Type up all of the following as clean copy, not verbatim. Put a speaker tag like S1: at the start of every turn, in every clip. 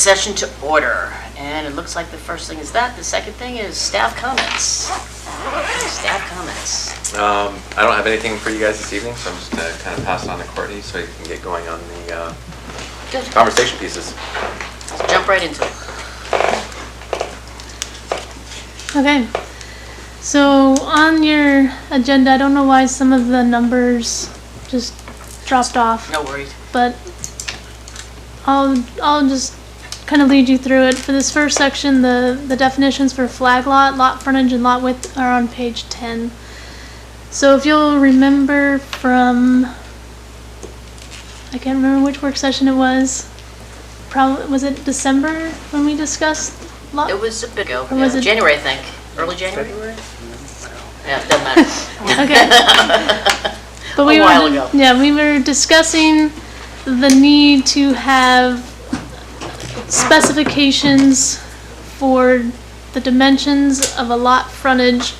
S1: Session to order, and it looks like the first thing is that. The second thing is staff comments. Staff comments.
S2: I don't have anything for you guys this evening, so I'm just going to kind of pass it on to Courtney so you can get going on the conversation pieces.
S1: Let's jump right into it.
S3: Okay, so on your agenda, I don't know why some of the numbers just dropped off.
S1: No worries.
S3: But I'll just kind of lead you through it. For this first section, the definitions for flag lot, lot frontage, and lot width are on page 10. So if you'll remember from, I can't remember which work session it was. Probably, was it December when we discussed lot?
S1: It was a bit ago.
S3: Or was it
S1: January, I think. Early January? Yeah, it doesn't matter.
S3: Okay. But
S1: A while ago.
S3: Yeah, we were discussing the need to have specifications for the dimensions of a lot frontage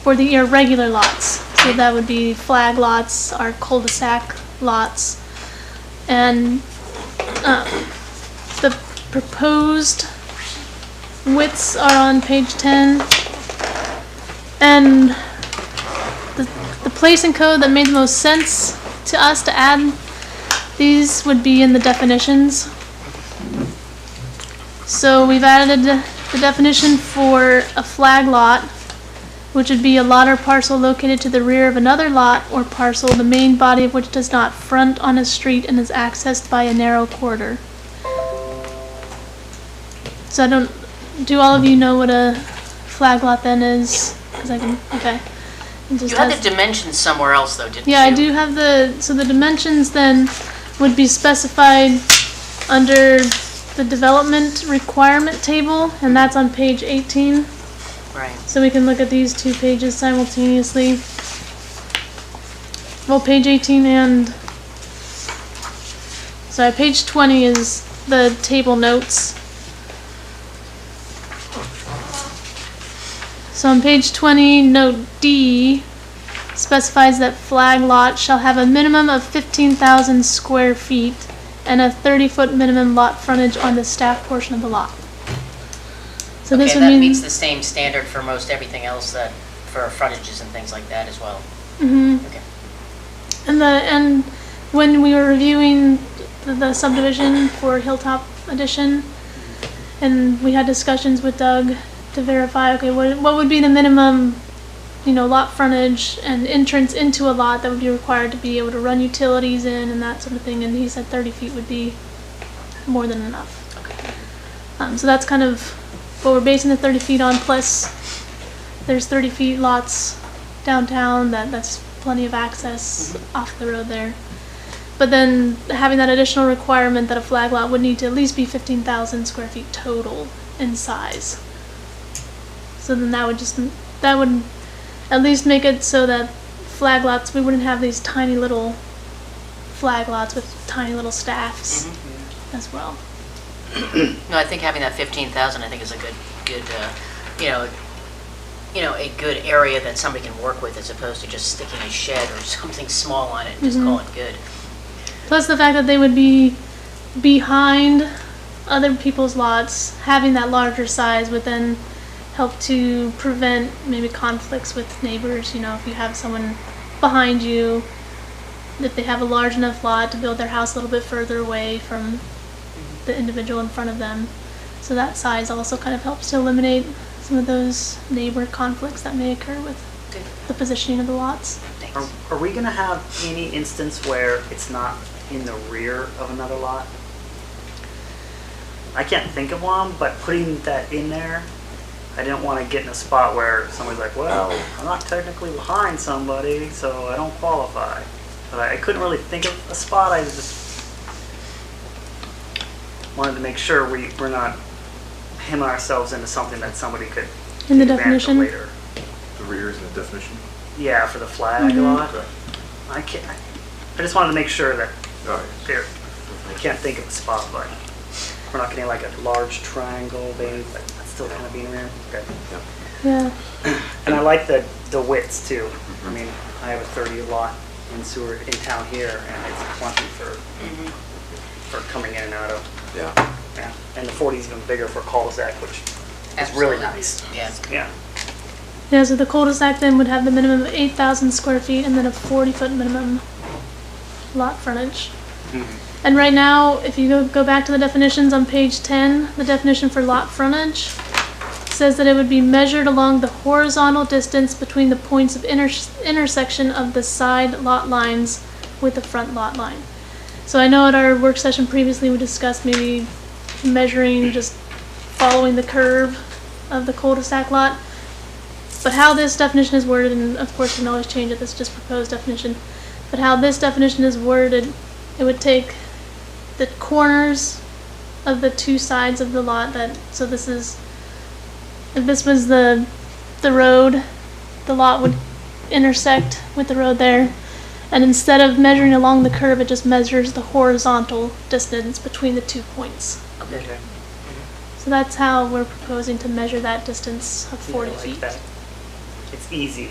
S3: for the irregular lots. So that would be flag lots, our cul-de-sac lots, and the proposed widths are on page 10. And the place and code that made the most sense to us to add these would be in the definitions. So we've added the definition for a flag lot, which would be a lot or parcel located to the rear of another lot or parcel, the main body of which does not front on a street and is accessed by a narrow corridor. So do all of you know what a flag lot then is? Because I can, okay.
S1: You had the dimensions somewhere else though, didn't you?
S3: Yeah, I do have so the dimensions then would be specified under the development requirement table, and that's on page 18.
S1: Right.
S3: So we can look at these two pages simultaneously. Well, page 18 and, sorry, page 20 is the table notes. So on page 20, note D specifies that flag lot shall have a minimum of 15,000 square feet and a 30-foot minimum lot frontage on the staff portion of the lot. So this
S1: Okay,
S3: would
S1: that
S3: mean
S1: meets the same standard for most everything else that, for frontages and things like that as well. Okay.
S3: And when we were reviewing the subdivision for Hilltop Edition, and we had discussions with Doug to verify, okay, what would be the minimum, lot frontage and entrance into a lot that would be required to be able to run utilities in and that sort of thing, and he said 30 feet would be more than enough.
S1: Okay.
S3: So that's kind of what we're basing the 30 feet on, plus there's 30 feet lots downtown that's plenty of access off the road there. But then having that additional requirement that a flag lot would need to at least be 15,000 square feet total in size. So then that would at least make it so that flag lots, we wouldn't have these tiny little flag lots with tiny little staffs as well.
S1: No, I think having that 15,000, I think is a good, a good area that somebody can work with as opposed to just sticking a shed or something small on it and just call it good.
S3: Plus the fact that they would be behind other people's lots, having that larger size would then help to prevent maybe conflicts with neighbors. If you have someone behind you, if they have a large enough lot to build their house a little bit further away from the individual in front of them. So that size also kind of helps to eliminate some of those neighbor conflicts that may occur with the positioning of the lots.
S4: Are we going to have any instance where it's not in the rear of another lot? I can't think of one, but putting that in there, I didn't want to get in a spot where somebody's like, well, I'm not technically behind somebody, so I don't qualify. But I couldn't really think of a spot. I just wanted to make sure we're not hemming ourselves into something that somebody could
S3: In the
S4: take advantage of
S3: definition?
S4: later.
S2: The rear is in the definition?
S4: Yeah, for the flag lot.
S2: Okay.
S4: I just wanted to make sure that there. I can't think of a spot, but we're not getting like a large triangle thing, but that's still kind of being rear. Okay.
S3: Yeah.
S4: And I like the widths too. I mean, I have a 30 lot in sewer in town here, and it's plenty for coming in and out of.
S2: Yeah.
S4: Yeah, and the 40 is even bigger for cul-de-sac, which is really nice.
S1: Yeah.
S4: Yeah.
S3: Yeah, so the cul-de-sac then would have the minimum of 8,000 square feet and then a 40-foot minimum lot frontage. And right now, if you go back to the definitions on page 10, the definition for lot frontage says that it would be measured along the horizontal distance between the points of intersection of the side lot lines with the front lot line. So I know at our work session previously we discussed maybe measuring, just following the curve of the cul-de-sac lot. But how this definition is worded, and of course you can always change it, this is just proposed definition, but how this definition is worded, it would take the corners of the two sides of the lot so this is, if this was the road, the lot would intersect with the road there, and instead of measuring along the curve, it just measures the horizontal distance between the 2 points.
S4: Okay.
S3: So that's how we're proposing to measure that distance of 40
S4: Yeah, I like
S3: feet.
S4: that. It's easy.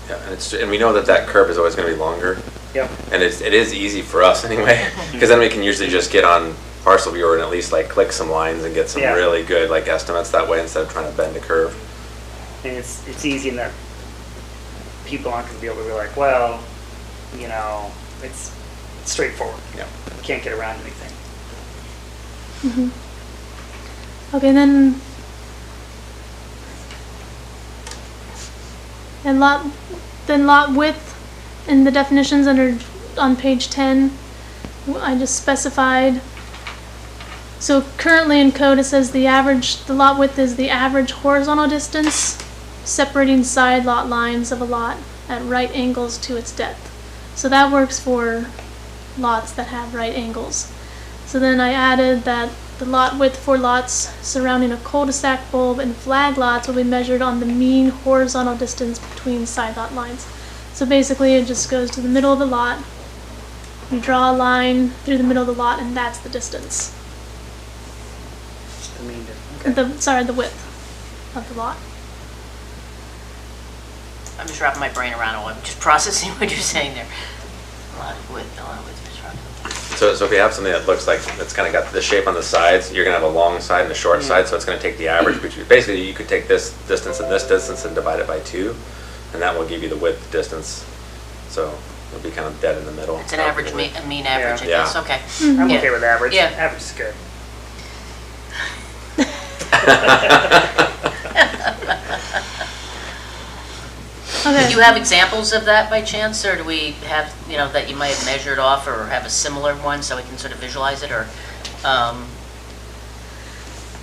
S2: Yeah, and we know that curve is always going to be longer.
S4: Yep.
S2: And it is easy for us anyway, because then we can usually just get on Parcel Viewer and at least like click some lines and get some
S4: Yeah.
S2: really good like estimates that way instead of trying to bend a curve.
S4: And it's easy in that people aren't going to be able to be like, well, you know, it's straightforward.
S2: Yeah.
S4: You can't get around anything.
S3: Okay, then lot width in the definitions on page 10, I just specified. So currently in code it says the lot width is the average horizontal distance separating side lot lines of a lot at right angles to its depth. So that works for lots that have right angles. So then I added that the lot width for lots surrounding a cul-de-sac bulb and flag lots will be measured on the mean horizontal distance between side lot lines. So basically it just goes to the middle of the lot, you draw a line through the middle of the lot, and that's the distance.
S4: I mean, okay.
S3: The width of the lot.
S1: I'm just wrapping my brain around it. I'm just processing what you're saying there. A lot of width, just wrapping it.
S2: So if you have something that looks like it's kind of got the shape on the sides, you're going to have a long side and a short side, so it's going to take the average between. Basically, you could take this distance and divide it by 2, and that will give you the width distance. So it'll be kind of dead in the middle.
S1: It's an average, a mean average, I
S2: Yeah.
S1: guess. Okay.
S4: I'm
S1: Yeah.
S4: okay with average.
S1: Yeah.
S4: Average is good.
S3: Okay.
S1: Do you have examples of that by chance, or do we have, that you might have measured off or have a similar one so we can sort of visualize it, or,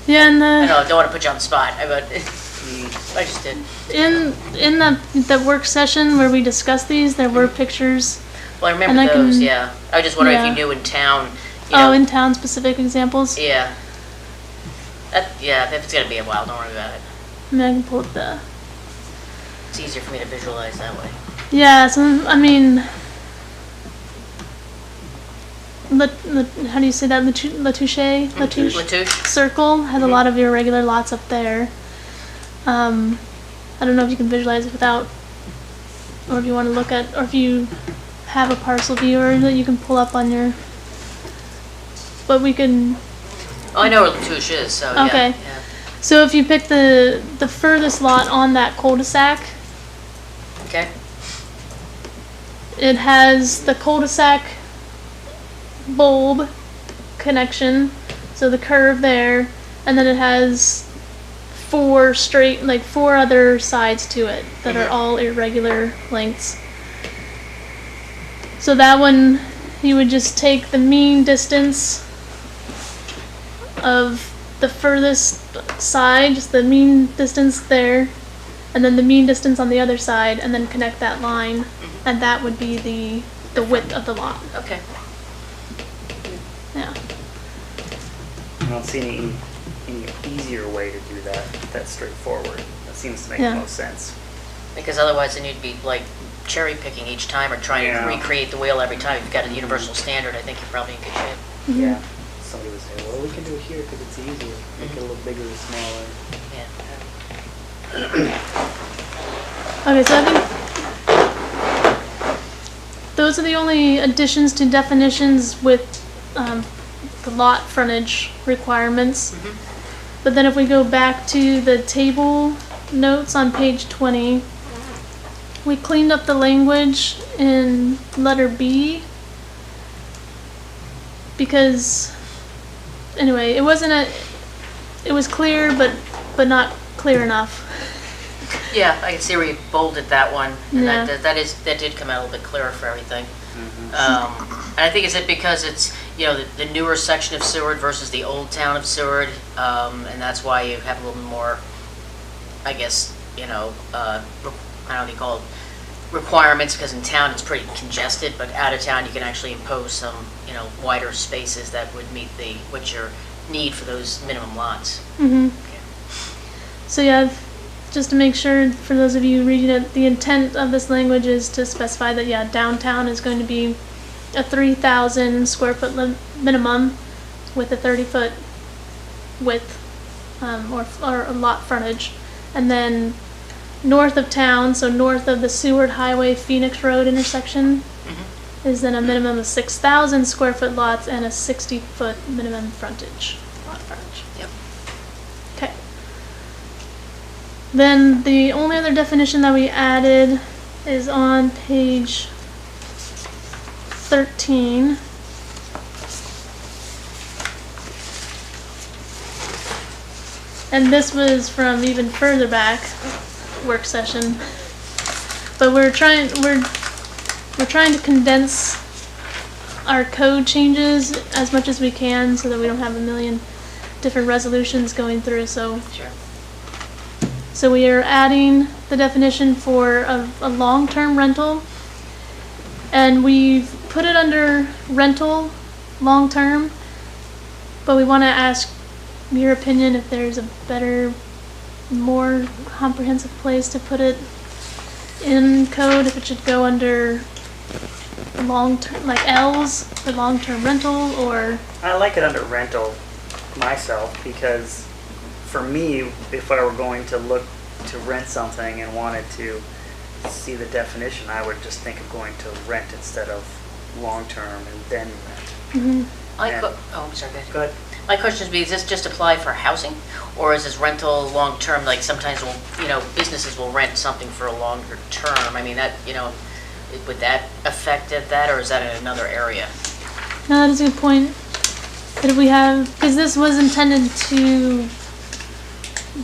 S3: Yeah, and
S1: I don't want to put you on the spot, but I just did.
S3: in the work session where we discussed these, there were pictures.
S1: Well, I
S3: And
S1: remember
S3: I can-
S1: those, yeah. I was just wondering if
S3: yeah.
S1: you knew in town,
S3: In town specific examples.
S1: yeah. Yeah, if it's gonna be a while, don't worry about it.
S3: I mean, I can pull up the.
S1: It's easier for me to visualize that way.
S3: Yeah, so I mean, how do you say that? Latouche
S1: Latouche?
S3: Circle has a lot of irregular lots up there. I don't know if you can visualize it without, or if you want to look at, or if you have a parcel viewer that you can pull up on your. But we can.
S1: Oh, I know where Latouche is, so yeah.
S3: Okay.
S1: Yeah.
S3: So if you pick the furthest lot on that cul-de-sac,
S1: Okay.
S3: it has the cul-de-sac bulb connection, so the curve there, and then it has four other sides to it that are all irregular lengths. So that one, you would just take the mean distance of the furthest side, just the mean distance there, and then the mean distance on the other side, and then connect that line, and that would be the width of the lot.
S1: Okay.
S3: Yeah.
S4: I don't see any easier way to do that. That's straightforward. That seems to make
S3: Yeah.
S4: the most sense.
S1: Because otherwise then you'd be like cherry picking each time or trying
S4: Yeah.
S1: to recreate the wheel every time. If you've got a universal standard, I think you're probably in good shape.
S4: Yeah. Somebody would say, well, we can do it here because it's easier. Make it a little bigger or smaller.
S1: Yeah.
S3: Okay, so I think those are the only additions to definitions with the lot frontage requirements. But then if we go back to the table notes on page 20, we cleaned up the language in letter B because, anyway, it was clear, but not clear enough.
S1: Yeah, I can see where you bolded that one, and
S3: Yeah.
S1: that did come out a little bit clearer for everything. And I think is it because it's, the newer section of Seward versus the old town of Seward, and that's why you have a little more, I guess, I don't know what you call it, requirements, because in town it's pretty congested, but out of town you can actually impose some, wider spaces that would meet what your need for those minimum lots.
S3: So yeah, just to make sure for those of you reading it, the intent of this language is to specify that, yeah, downtown is going to be a 3,000 square foot minimum with a 30-foot width or a lot frontage. And then north of town, so north of the Seward Highway Phoenix Road intersection, is then a minimum of 6,000 square foot lots and a 60-foot minimum frontage. Lot frontage.
S1: Yep.
S3: Okay. Then the only other definition that we added is on page 13. And this was from even further back, work session. But we're trying to condense our code changes as much as we can so that we don't have a million different resolutions going through. So
S1: Sure.
S3: So we are adding the definition for a long-term rental, and we've put it under rental, long-term, but we want to ask your opinion if there's a better, more comprehensive place to put it in code, if it should go under long-term, like L's for long-term rental, or...
S4: I like it under rental myself, because for me, if I were going to look to rent something and wanted to see the definition, I would just think of going to rent instead of long-term and then rent.
S1: I'm sorry, go ahead.
S4: Go ahead.
S1: My question is, does this just apply for housing, or is this rental long-term, like sometimes businesses will rent something for a longer term? I mean, that, would that affect that, or is that in another area?
S3: No, that is a good point. But if we have, because this was intended to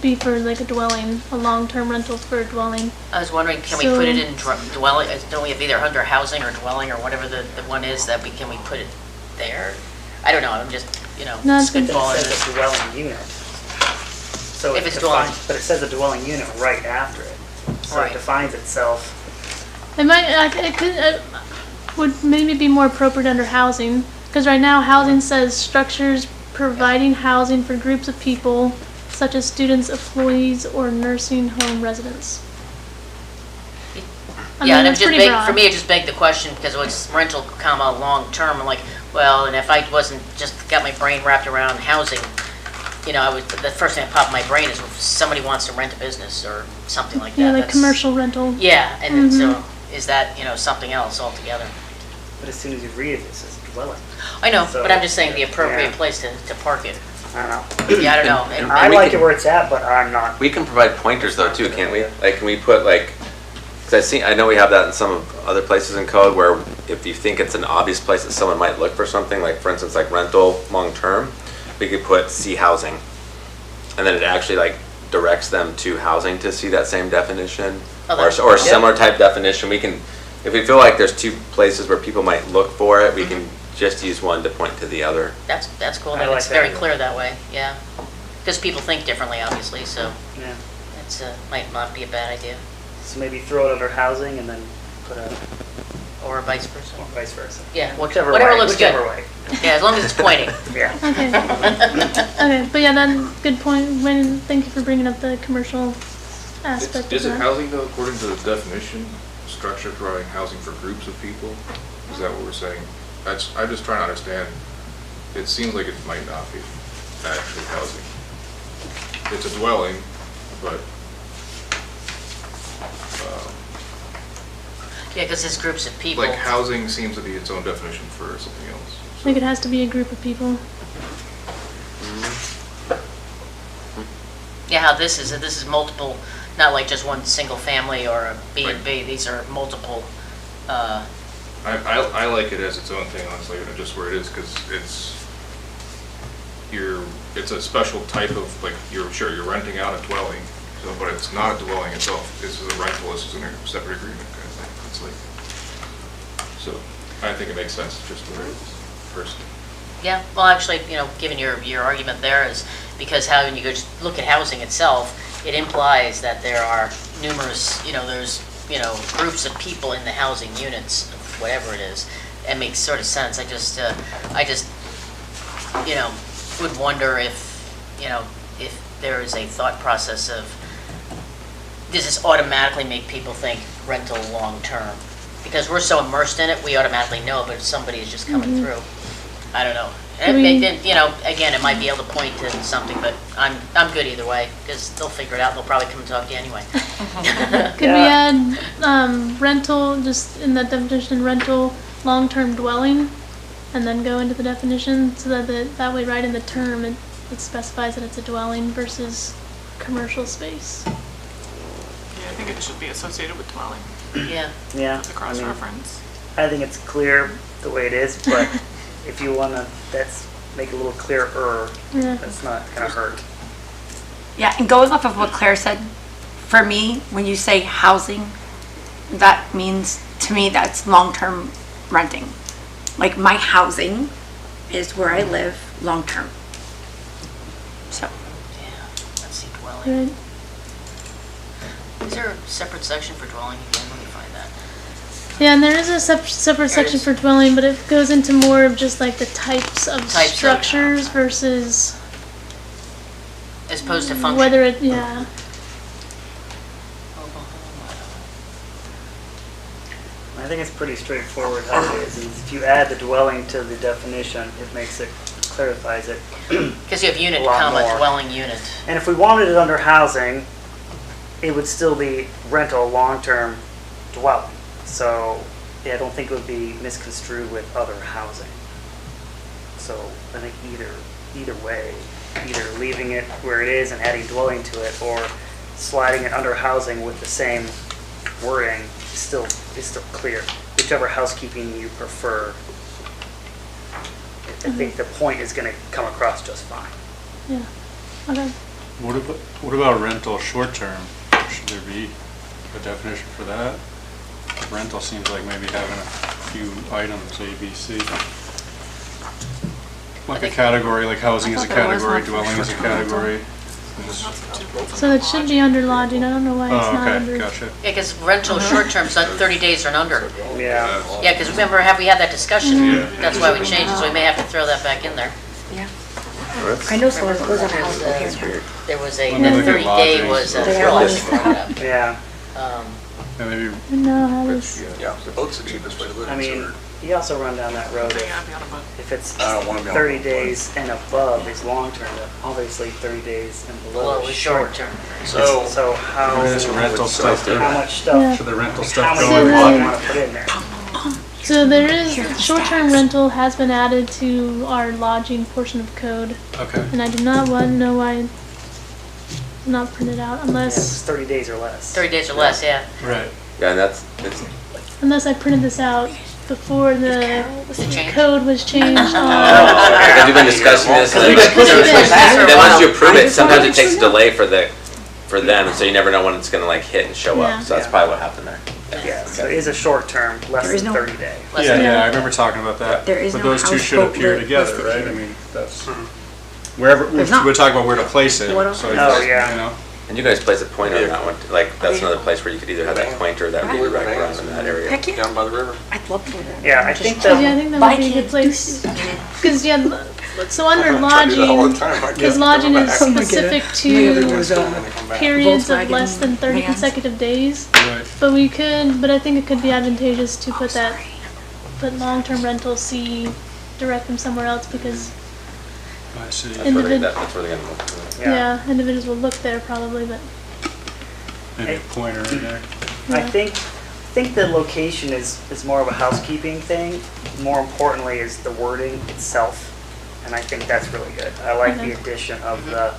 S3: be for like a dwelling, a long-term rental for a dwelling.
S1: I was wondering, can we put it in dwelling? Don't we have either under housing or dwelling or whatever the one is that can we put it there? I don't know. I'm just
S3: No, it's good.
S4: It
S1: spitballing
S4: says
S1: this.
S4: a dwelling unit. So
S1: If
S4: it
S1: it's
S4: defines,
S1: dwelling.
S4: but it says a dwelling unit right after it. So
S1: Right.
S4: it defines itself.
S3: It might, would maybe be more appropriate under housing, because right now housing says structures providing housing for groups of people, such as students, employees, or nursing home residents. I
S1: Yeah,
S3: mean,
S1: and
S3: that's pretty broad.
S1: for me, it just begged the question, because it's rental, comma, long-term. I'm like, well, and if I wasn't just got my brain wrapped around housing, the first thing that popped in my brain is if somebody wants to rent a business or something like that.
S3: Yeah, like
S1: That's-
S3: commercial rental.
S1: Yeah, and then so is that, something else altogether?
S4: But as soon as you read it, it says dwelling.
S1: I know,
S4: So,
S1: but I'm just saying the appropriate
S4: yeah.
S1: place to park it.
S4: I don't know.
S1: Yeah, I don't know. And-
S4: I
S2: we
S4: like
S2: can-
S4: it where it's at, but I'm not.
S2: We can provide pointers though too, can't we? Like, can we put because I know we have that in some of other places in code where if you think it's an obvious place that someone might look for something, like for instance, like rental, long-term, we could put see housing. And then it actually directs them to housing to see that same definition
S1: Oh,
S2: or
S1: that-
S2: similar type definition. We can, if we feel like there's two places where people might look for it, we can just use one to point to the other.
S1: That's cool.
S4: I
S1: Then
S4: like
S1: it's
S4: that
S1: very
S4: idea.
S1: clear that way, yeah. Because people think differently, obviously, so
S4: Yeah.
S1: it's might not be a bad idea,
S4: So maybe throw it under housing and then put a,
S1: or vice versa.
S4: or vice versa.
S1: Yeah,
S4: Whichever
S1: whatever
S4: way.
S1: looks good.
S4: Whichever way.
S1: Yeah, as long as it's pointing.
S4: Yeah.
S3: Okay. Okay, but yeah, then, good point. Wayne, thank you for bringing up the commercial aspect of
S5: Is it
S3: that.
S5: housing though, according to the definition, structure providing housing for groups of people? Is that what we're saying? I'm just trying to understand. It seems like it might not be actually housing. It's a dwelling, but,
S1: Yeah, because it's groups of people.
S5: like housing seems to be its own definition for something else.
S3: Like it has to be a group of people.
S1: Yeah, how this is multiple, not like just one single family or a B and B. These are multiple.
S5: I like it as its own thing, honestly, just where it is, because it's a special type of, like, you're renting out a dwelling, so, but it's not a dwelling itself. This is a rental, this is a separate agreement kind of thing. It's like, so I think it makes sense just where it is first.
S1: Yeah, well, actually, given your argument there is because when you go just look at housing itself, it implies that there are numerous, there's, groups of people in the housing units, whatever it is. It makes sort of sense. I just, would wonder if there is a thought process of, does this automatically make people think rental long-term? Because we're so immersed in it, we automatically know, but if somebody is just coming through, I don't know. Again, it might be able to point to something, but I'm good either way, because they'll figure it out, and they'll probably come and talk to you anyway.
S3: Could we add rental, just in the definition, rental, long-term dwelling, and then go into the definition, so that way right in the term, it specifies that it's a dwelling versus commercial space?
S6: Yeah, I think it should be associated with dwelling,
S1: Yeah.
S4: Yeah.
S6: the cross-reference.
S4: I think it's clear the way it is, but if you want to, make it a little clearer.
S3: Yeah.
S4: That's not going to hurt.
S7: Yeah, and going off of what Claire said, for me, when you say housing, that means, to me, that's long-term renting. Like, my housing is where I live long-term. So,
S1: Yeah, let's see, dwelling.
S3: Right.
S1: Is there a separate section for dwelling again? Let me find that.
S3: Yeah, and there is a separate section for dwelling, but it goes into more of just like the types of structures versus
S1: As opposed to function.
S3: whether it, yeah.
S4: I think it's pretty straightforward how it is. If you add the dwelling to the definition, clarifies it.
S1: Because you have unit,
S4: A lot
S1: comma,
S4: more.
S1: dwelling unit.
S4: And if we wanted it under housing, it would still be rental long-term dwelling. So, yeah, I don't think it would be misconstrued with other housing. So I think either way, either leaving it where it is and adding dwelling to it, or sliding it under housing with the same wording is still clear. Whichever housekeeping you prefer, I think the point is going to come across just fine.
S3: Yeah. Okay.
S8: What about rental short-term? Should there be a definition for that? Rental seems like maybe having a few items, A, B, C. Like a category, like housing is a category, dwelling is a category.
S3: So it should be under lodging. I don't know why it's
S8: Oh,
S3: not
S8: okay,
S3: under.
S8: gotcha.
S1: Yeah, because rental short-term is 30 days or under.
S4: Yeah.
S1: Yeah, because remember, we had that discussion? That's why we changed it, so we may have to throw that back in there.
S7: yeah. I know someone goes on housing here.
S1: There was
S8: Let me
S1: the
S8: look at
S1: 30-day
S8: lodging.
S1: was
S7: They
S1: Carol
S7: are
S1: actually brought it up.
S4: Yeah.
S8: Yeah, maybe
S3: No, how does,
S9: Yeah, the boat's the cheapest way to live
S4: I
S9: in
S4: mean,
S9: Seward.
S4: you also run down that road.
S6: They gotta be on a boat.
S4: If it's
S9: I don't wanna be on
S4: 30
S9: boat.
S4: days and above is long-term, then obviously 30 days and below
S1: Below
S4: is
S1: is
S4: short-term.
S1: short-term.
S4: So how,
S8: maybe this rental stuff.
S4: how much
S3: Yeah.
S4: stuff,
S8: Should the rental
S4: how
S8: stuff
S4: many
S8: go
S3: So
S8: in
S4: do you
S3: then-
S4: want to put in there?
S3: so there is, short-term rental has been added to our lodging portion of code,
S8: Okay.
S3: and I do not want to know why it's not printed out
S4: Yeah, it's
S3: unless
S4: 30 days or less.
S1: 30 days or less, yeah.
S8: Right.
S2: Yeah, and
S3: unless I printed this out before the
S1: Was it changed?
S3: code was changed on.
S2: because we've been discussing this, and then once you approve it, sometimes it takes a delay for them, so you never know when it's gonna like hit and show
S3: Yeah.
S2: up. So that's probably what happened there.
S4: Yeah, so it is a short-term, less
S7: There is
S4: than
S7: no-
S4: 30 day.
S1: Less
S8: Yeah,
S1: than-
S8: yeah, I remember talking about that.
S7: There is
S8: But
S7: no
S8: those two should
S7: houseboat
S8: appear
S7: li-
S8: together,
S7: listed
S8: right?
S7: here.
S8: I mean, that's, wherever,
S7: There's not.
S8: we're talking about where to place it,
S7: What else?
S8: so,
S4: Oh, yeah.
S8: you know.
S2: And you guys place a pointer on that one. Like that's another place where you could either have that pointer, that
S9: Right.
S2: rear rack around in that area.
S7: Heck yeah.
S9: Down by the river.
S7: I'd love to do that.
S4: Yeah, I think
S3: Yeah, I
S4: that,
S3: think that
S7: Bye,
S3: would be a good
S7: kids.
S3: place.
S7: Deuces.
S3: Because, yeah, so under
S9: I try to do that all the
S3: lodging,
S9: time. I
S3: because
S9: get
S3: lodging
S9: them
S3: is
S9: back.
S3: specific
S7: Yeah,
S3: to
S7: there was a
S3: periods of
S7: Volkswagen
S3: less than 30
S7: vans.
S3: consecutive days.
S8: Right.
S3: But I think it could be advantageous to put long-term rentals, direct them somewhere else because,
S8: I see.
S2: That's where that's where they're gonna look.
S3: yeah, individuals will look there probably, but,
S8: Maybe a pointer in there.
S4: I think think the location is more of a housekeeping thing. More importantly is the wording itself, and I think that's really good. I like the addition of the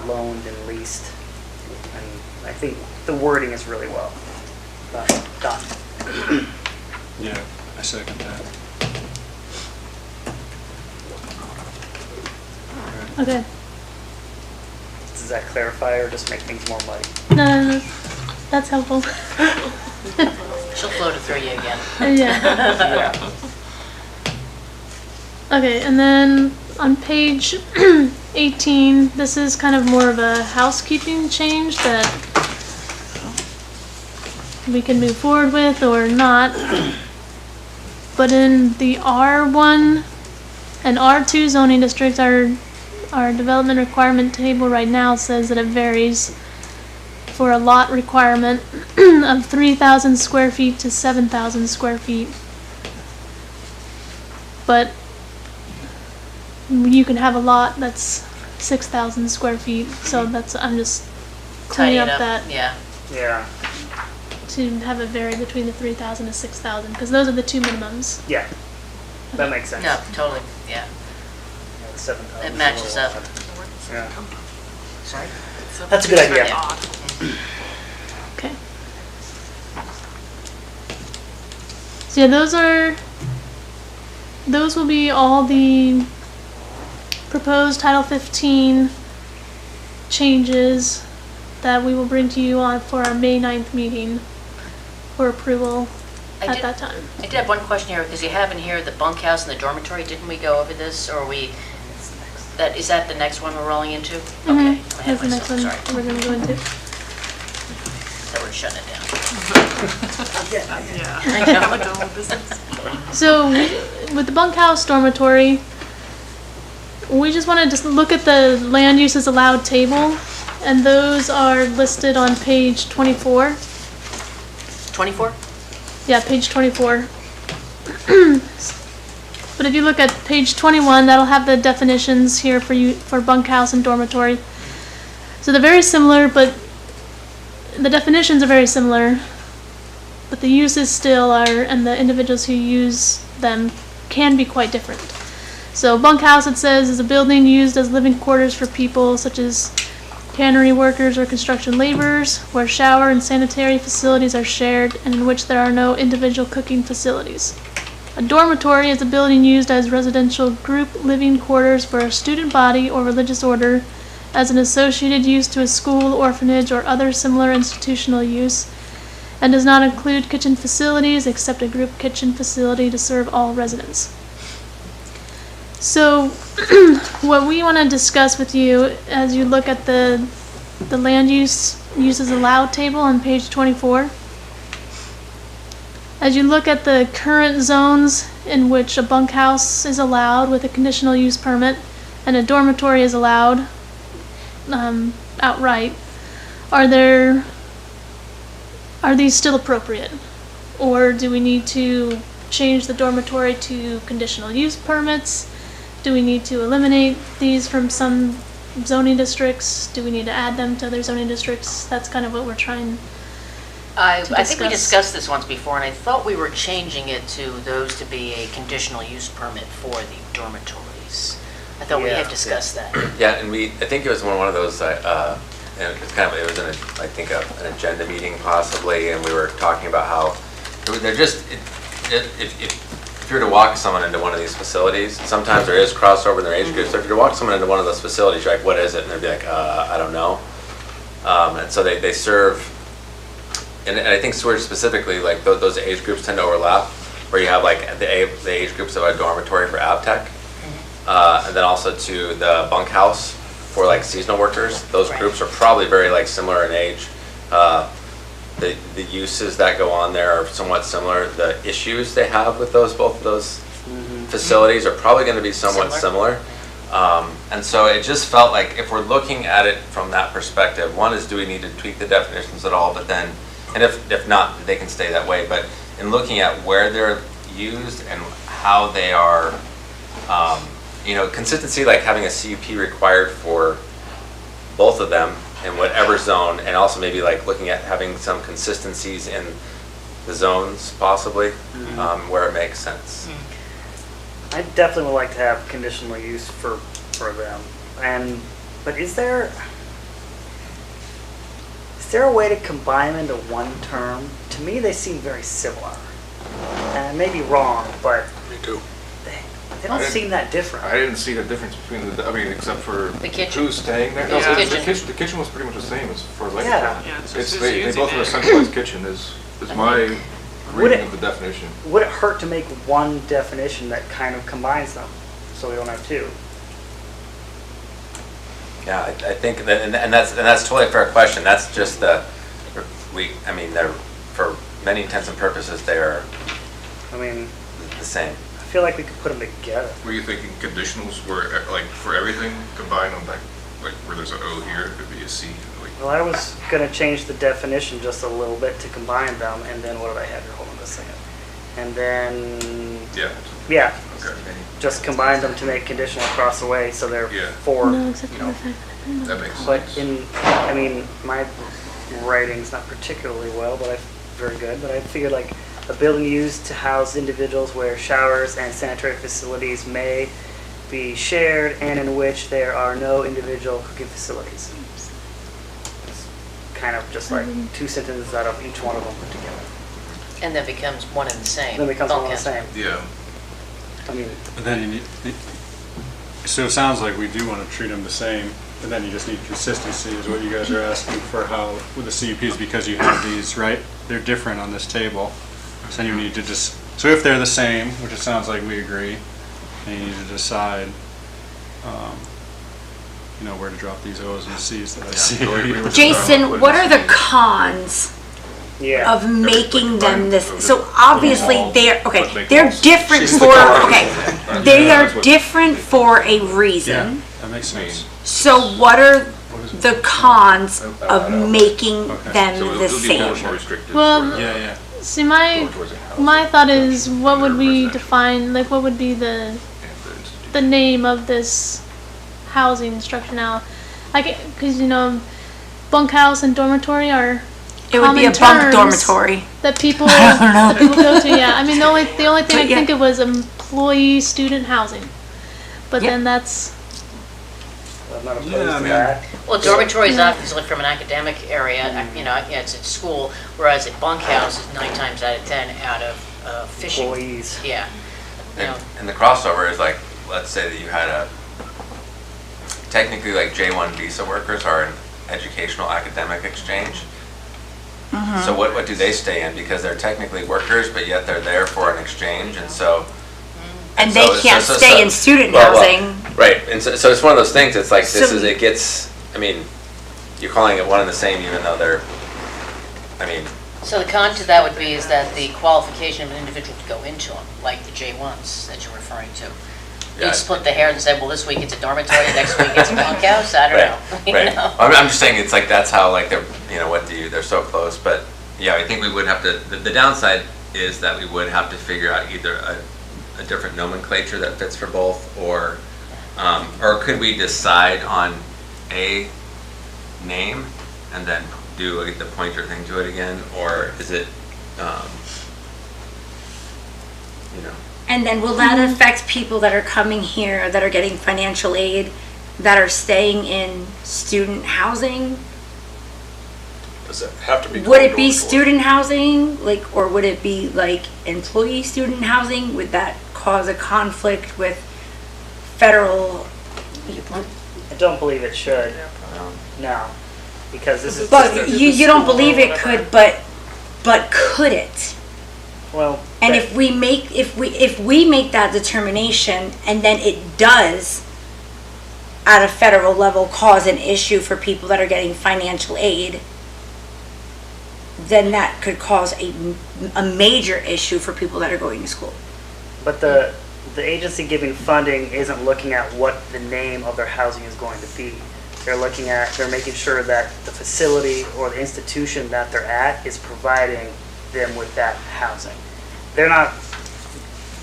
S4: loaned and leased, and I think the wording is really well done.
S8: Yeah, I second that.
S3: Okay.
S4: Does that clarify or just make things more muddy?
S3: No, that's helpful.
S1: She'll float it through you again.
S3: Yeah.
S4: Yeah.
S3: Okay, and then on page 18, this is kind of more of a housekeeping change that we can move forward with or not. But in the R1 and R2 zoning districts, our development requirement table right now says that it varies for a lot requirement of 3,000 square feet to 7,000 square feet. But you can have a lot that's 6,000 square feet, so I'm just
S1: Tidy
S3: cleaning
S1: it
S3: up
S1: up,
S3: that
S1: yeah.
S4: Yeah.
S3: to have it vary between the 3,000 to 6,000, because those are the two minimums.
S4: Yeah. That makes sense.
S1: No, totally, yeah.
S4: Yeah, the 7,000
S1: It matches
S4: is a little
S1: up.
S4: odd. Yeah.
S1: Sorry?
S4: That's a good idea.
S1: Yeah.
S3: Okay. So yeah, those will be all the proposed Title 15 changes that we will bring to you on for our May 9th meeting for approval
S1: I
S3: at
S1: did-
S3: that time.
S1: I did have one question here, because you have in here the bunkhouse and the dormitory. Didn't we go over this, or is that the next one we're rolling into? Okay. I'm ahead
S3: That's
S1: of
S3: the next one
S1: myself, sorry.
S3: we're gonna go into.
S1: So we're shutting it down.
S6: Yeah.
S1: I know.
S6: Like the whole business.
S3: So with the bunkhouse dormitory, we just wanted to look at the land uses allowed table, and those are listed on page 24.
S1: 24?
S3: Yeah, page 24. But if you look at page 21, that'll have the definitions here for you for bunkhouse and dormitory. So they're very similar, but the definitions are very similar, but the uses still are, and the individuals who use them can be quite different. So bunkhouse, it says, is a building used as living quarters for people such as cannery workers or construction laborers, where shower and sanitary facilities are shared and in which there are no individual cooking facilities. A dormitory is a building used as residential group living quarters for a student body or religious order, as an associated use to a school, orphanage, or other similar institutional use, and does not include kitchen facilities except a group kitchen facility to serve all residents. So, what we want to discuss with you as you look at the land uses allowed table on page 24, as you look at the current zones in which a bunkhouse is allowed with a conditional use permit and a dormitory is allowed outright, are these still appropriate? Or do we need to change the dormitory to conditional use permits? Do we need to eliminate these from some zoning districts? Do we need to add them to other zoning districts? That's kind of what we're trying.
S1: I think we
S3: discuss.
S1: discussed this once before, and I thought we were changing it to those to be a conditional use permit for the dormitories. I thought we
S4: Yeah.
S1: had discussed that.
S2: Yeah, and I think it was one of those, and it was I think an agenda meeting possibly, and we were talking about how they're just, if you were to walk someone into one of these facilities, sometimes there is crossover in their age groups, so if you were to walk someone into one of those facilities, you're like, what is it? And they'd be like, I don't know. And so they serve, and I think Seward specifically, like those age groups tend to overlap, where you have like the age groups of a dormitory for AbTech, and then also to the bunkhouse for like seasonal workers. Those
S1: Right.
S2: groups are probably very like similar in age. The uses that go on there are somewhat similar. The issues they have with both of those facilities are probably going to be somewhat similar. And so it just felt like if we're looking at it from that perspective, one is, do we need to tweak the definitions at all? But then, and if not, they can stay that way. But in looking at where they're used and how they are, consistency, like having a CUP required for both of them in whatever zone, and also maybe like looking at having some consistencies in the zones possibly, where it makes sense.
S4: I definitely would like to have conditional use for them. But is there a way to combine them into one term? To me, they seem very similar. And I may be wrong, but
S9: Me too.
S4: they don't seem that different.
S5: I didn't see the difference between I mean, except for
S1: The kitchen.
S5: who's staying there.
S1: Yeah.
S5: No,
S1: Kitchen.
S5: the kitchen was pretty much the same as far as I
S4: Yeah.
S5: can tell.
S6: Yeah, it's
S5: It's,
S6: just
S5: they
S6: using
S5: both have a
S6: it.
S5: centralized kitchen is my
S4: Would
S5: reading
S4: it-
S5: of the definition.
S4: Would it hurt to make one definition that kind of combines them, so we don't have two?
S2: Yeah, I think that, and that's totally a fair question. That's just they're, for many intents and purposes, they're
S4: I mean,
S2: the same.
S4: I feel like we could put them together.
S5: Were you thinking conditionals were like for everything combined on like where there's an O here, it could be a C? Like,
S4: Well, I was gonna change the definition just a little bit to combine them, and then what did I have here? Hold on a second. And then,
S5: yeah.
S4: yeah,
S5: Okay.
S4: just combine them to make conditional across the way, so they're
S5: Yeah.
S4: four.
S3: No, except for
S5: No.
S3: the fact that
S5: That makes
S4: But
S5: sense.
S4: my writing's not particularly well, but very good. But I figured like a building used to house individuals where showers and sanitary facilities may be shared and in which there are no individual cooking facilities. It's kind of just like two sentences out of each one of them put together.
S1: And then becomes one and the same.
S4: Then it becomes one and the
S1: Bulkhead.
S4: same.
S5: Yeah.
S4: I mean,
S8: But then you need, so it sounds like we do want to treat them the same, and then you just need consistency is what you guys are asking for how, with the CUPs, because you have these, right? They're different on this table. So then you need to just, so if they're the same, which it sounds like we agree, then you need to decide, where to drop these O's and C's that I see.
S7: Jason, what are the cons
S4: yeah.
S7: of making them this?
S5: Everything.
S7: So obviously
S5: Walls.
S7: they're,
S5: Let's
S7: okay,
S5: make
S7: they're
S5: walls.
S7: different
S2: She's the
S7: for,
S2: con.
S7: okay, they are different for a
S8: Yeah,
S7: reason.
S8: that makes sense.
S7: So what are
S8: What is it?
S7: the cons
S5: I
S7: of
S5: know.
S7: making
S8: Okay.
S7: them
S5: So
S7: the
S5: it'll be more
S7: same?
S5: restrictive.
S3: Well,
S5: for-
S8: Yeah, yeah.
S3: see, my
S5: going towards a housing
S3: thought is, what would we
S5: residential
S3: define, like, what would be the
S5: and the institute.
S3: the name of this housing structure now? Like, because bunkhouse and dormitory are
S7: It would be a
S3: common
S7: bunk
S3: terms
S7: dormitory.
S3: that people
S7: I don't know.
S3: that people go to. Yeah, I mean the only thing I
S7: But
S3: could
S7: yeah.
S3: think of was employee student housing, but
S7: Yeah.
S3: then that's
S4: I'm not opposed
S8: Yeah, I
S4: to
S8: mean-
S4: that.
S1: Well, dormitory is
S3: Yeah.
S1: obviously from an academic area, it's at school, whereas a bunkhouse is 9 times out of 10 out of fishing.
S4: Employees.
S1: Yeah. You know,
S2: And the crossover is like, let's say that you had technically like J1 visa workers are an educational academic exchange. So what do they stay in? Because they're technically workers, but yet they're there for an exchange, and so.
S7: And they can't stay in student housing.
S2: Right, and so it's one of those things, it's like,
S7: So-
S2: you're calling it one and the same even though they're,
S1: So the con to that would be is that the qualification of an individual to go into them, like the J1s that you're referring to.
S2: Yeah.
S1: You'd split the hair and say, well, this week it's a dormitory, next week it's a bunkhouse, I don't know. you
S2: right.
S1: know?
S2: I'm just saying, it's like, that's how, like, they're, they're so close, but, yeah, I think we would have to, the downside is that we would have to figure out either a different nomenclature that fits for both, or could we decide on a name and then do like the pointer thing to it again, or is it,
S7: And then will that affect people that are coming here, that are getting financial aid, that are staying in student housing?
S9: Does it have to be?
S7: Would it be
S9: dormitory?
S7: student housing, like, or would it be like employee student housing? Would that cause a conflict with federal?
S4: I don't believe it should. No, because this is.
S7: But
S4: just a-
S7: you don't believe it could, but could it?
S4: Well.
S7: And
S4: that-
S7: if we make that determination and then it does at a federal level cause an issue for people that are getting financial aid, then that could cause a major issue for people that are going to school.
S4: But the agency giving funding isn't looking at what the name of their housing is going to be. They're making sure that the facility or the institution that they're at is providing them with that housing. They're not,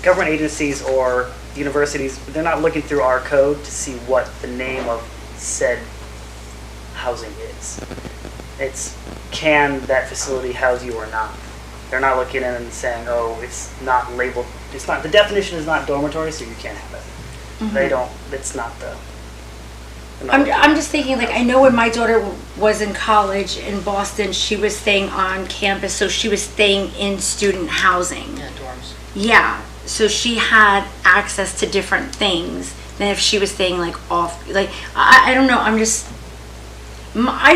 S4: government agencies or universities, they're not looking through our code to see what the name of said housing is. It's, can that facility house you or not? They're not looking at it and saying, oh, it's not labeled, it's not, the definition is not dormitory, so you can't have it. They don't, it's not the. they're not looking
S7: I'm
S4: at
S7: just thinking, like, I know when my daughter was in college in Boston, she was staying on campus, so she was staying in student housing.
S1: Yeah, dorms.
S7: Yeah, so she had access to different things than if she was staying like off, like, I don't know, I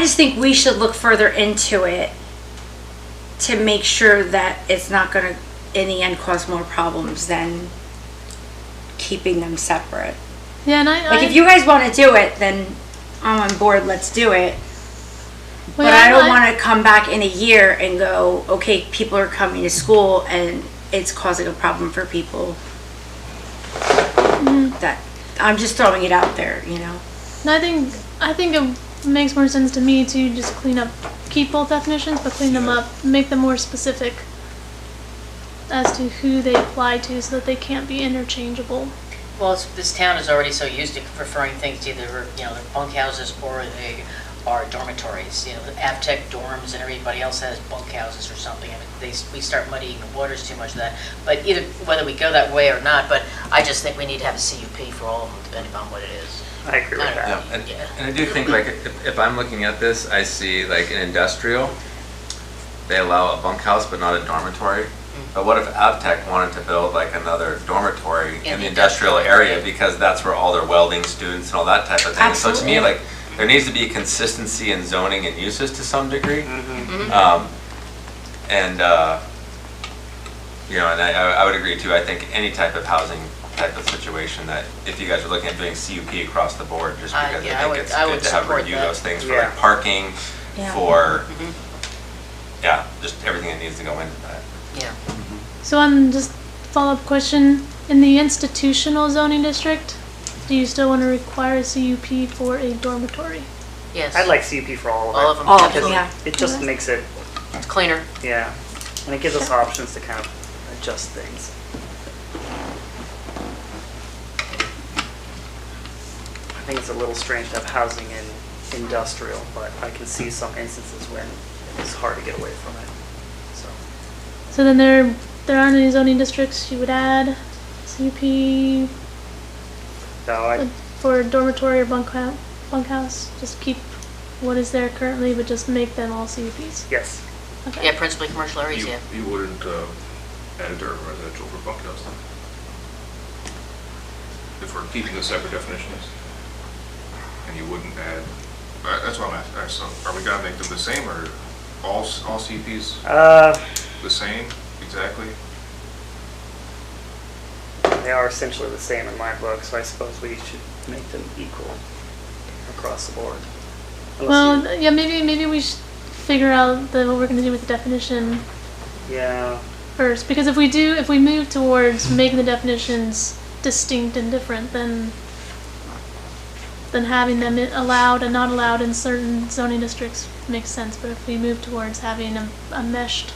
S7: just think we should look further into it to make sure that it's not gonna, in the end, cause more problems than keeping them separate.
S3: Yeah, and I
S7: Like, if you guys wanna do it, then I'm on board, let's do it.
S3: well,
S7: But
S3: yeah,
S7: I don't wanna come back in a year and go, okay, people are coming to school and it's causing a problem for people. That, I'm just throwing it out there, you know?
S3: And I think it makes more sense to me to just keep both definitions, but clean them up, make them more specific as to who they apply to, so that they can't be interchangeable.
S1: Well, this town is already so used to referring things to either, they're bunkhouses or they are dormitories. The Avtech dorms and everybody else has bunkhouses or something. I mean, we start muddying the waters too much of that. But either, whether we go that way or not, but I just think we need to have a CUP for all of them, depending on what it is.
S4: I agree with that.
S2: Yeah, and I do think, like, if I'm looking at this, I see, like, in industrial, they allow a bunkhouse but not a dormitory. But what if Avtech wanted to build like another dormitory in the industrial area, because that's where all their welding students and all that type of thing.
S7: Absolutely.
S2: So to me, like, there needs to be consistency in zoning and uses to some degree. And I would agree too. I think any type of housing type of situation, that if you guys are looking at doing CUP across the board, just because
S1: yeah,
S2: I think it's
S1: I would
S2: good to have
S1: support
S2: review
S1: that.
S2: those things for
S4: Yeah.
S2: like parking,
S7: Yeah.
S2: for just everything that needs to go into that.
S1: Yeah.
S3: So just follow-up question, in the institutional zoning district, do you still want to require a CUP for a dormitory?
S1: Yes.
S4: I'd like CUP for all of it.
S1: all of them.
S7: All of them,
S1: absolutely.
S7: yeah.
S4: It just makes it,
S1: It's cleaner.
S4: yeah, and it gives us options to kind of adjust things. I think it's a little strange to have housing in industrial, but I can see some instances when it's hard to get away from it, so.
S3: So then there aren't any zoning districts you would add CUP
S4: No, I,
S3: for dormitory or bunkhouse? Just keep what is there currently, but just make them all CUPs?
S4: yes,
S3: Okay.
S1: Yeah, principally commercial areas, yeah.
S5: You wouldn't add it to urban residential for bunkhouse then? If we're keeping the separate definitions? And you wouldn't add, that's what I'm asking, so are we gonna make them the same, or all CPs the same, exactly?
S4: they are essentially the same in my book, so I suppose we should make them equal across the board. Unless
S3: Well, yeah, maybe we should figure out what we're going to do with the definition
S4: yeah,
S3: first, because if we move towards making the definitions distinct and different, then having them allowed and not allowed in certain zoning districts makes sense. But if we move towards having a meshed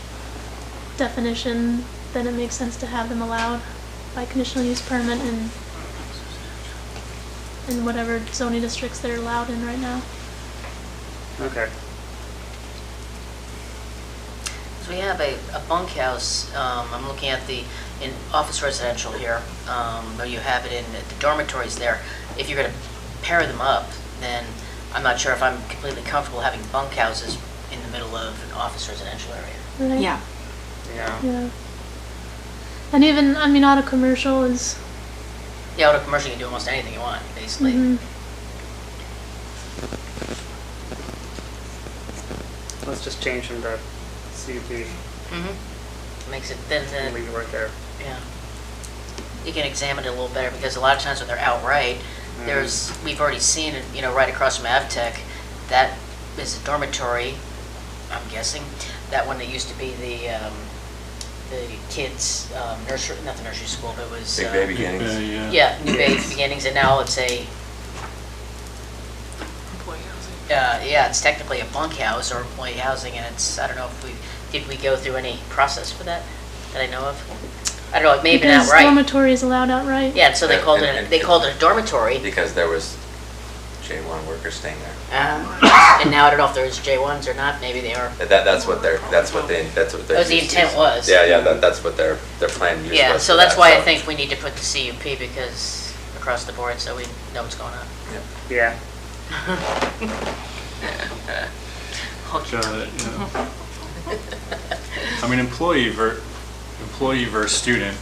S3: definition, then it makes sense to have them allowed by conditional use permit in whatever zoning districts they're allowed in right now.
S4: okay.
S1: So we have a bunkhouse, I'm looking at in office residential here, where you have it in the dormitories there. If you're gonna pair them up, then I'm not sure if I'm completely comfortable having bunkhouses in the middle of an office residential area.
S3: Right?
S7: Yeah.
S4: Yeah.
S3: Yeah. And even, auto commercial is,
S1: Yeah, auto commercial, you can do almost anything you want, basically.
S3: mhm.
S4: Let's just change them to CUP
S1: Makes it, then,
S4: and leave it right there.
S1: yeah. You can examine it a little better, because a lot of times when they're outright, we've already seen it, right across from Avtech, that is a dormitory, I'm guessing. That one that used to be the kids' nursery, not the nursery school, but it was.
S2: Big Baby Beginnings.
S1: Yeah, New Baby Beginnings, and now it's
S6: Employee housing.
S1: yeah, it's technically a bunkhouse or employee housing, and I don't know if did we go through any process for that I know of? I don't know, it may have been
S3: Because
S1: outright.
S3: dormitory is allowed outright.
S1: Yeah, so they called
S2: And-
S1: it a dormitory.
S2: Because there was J1 workers staying there.
S1: And now I don't know if there's J1s or not, maybe they are.
S2: That's what their
S1: That was the intent was.
S2: Yeah, that's what their plan use was.
S1: Yeah, so
S2: for
S1: that's
S2: that,
S1: why I
S2: so-
S1: think we need to put the CUP because across the board, so we know what's going on.
S4: Yeah.
S8: Got it, yeah. I mean, employee versus student,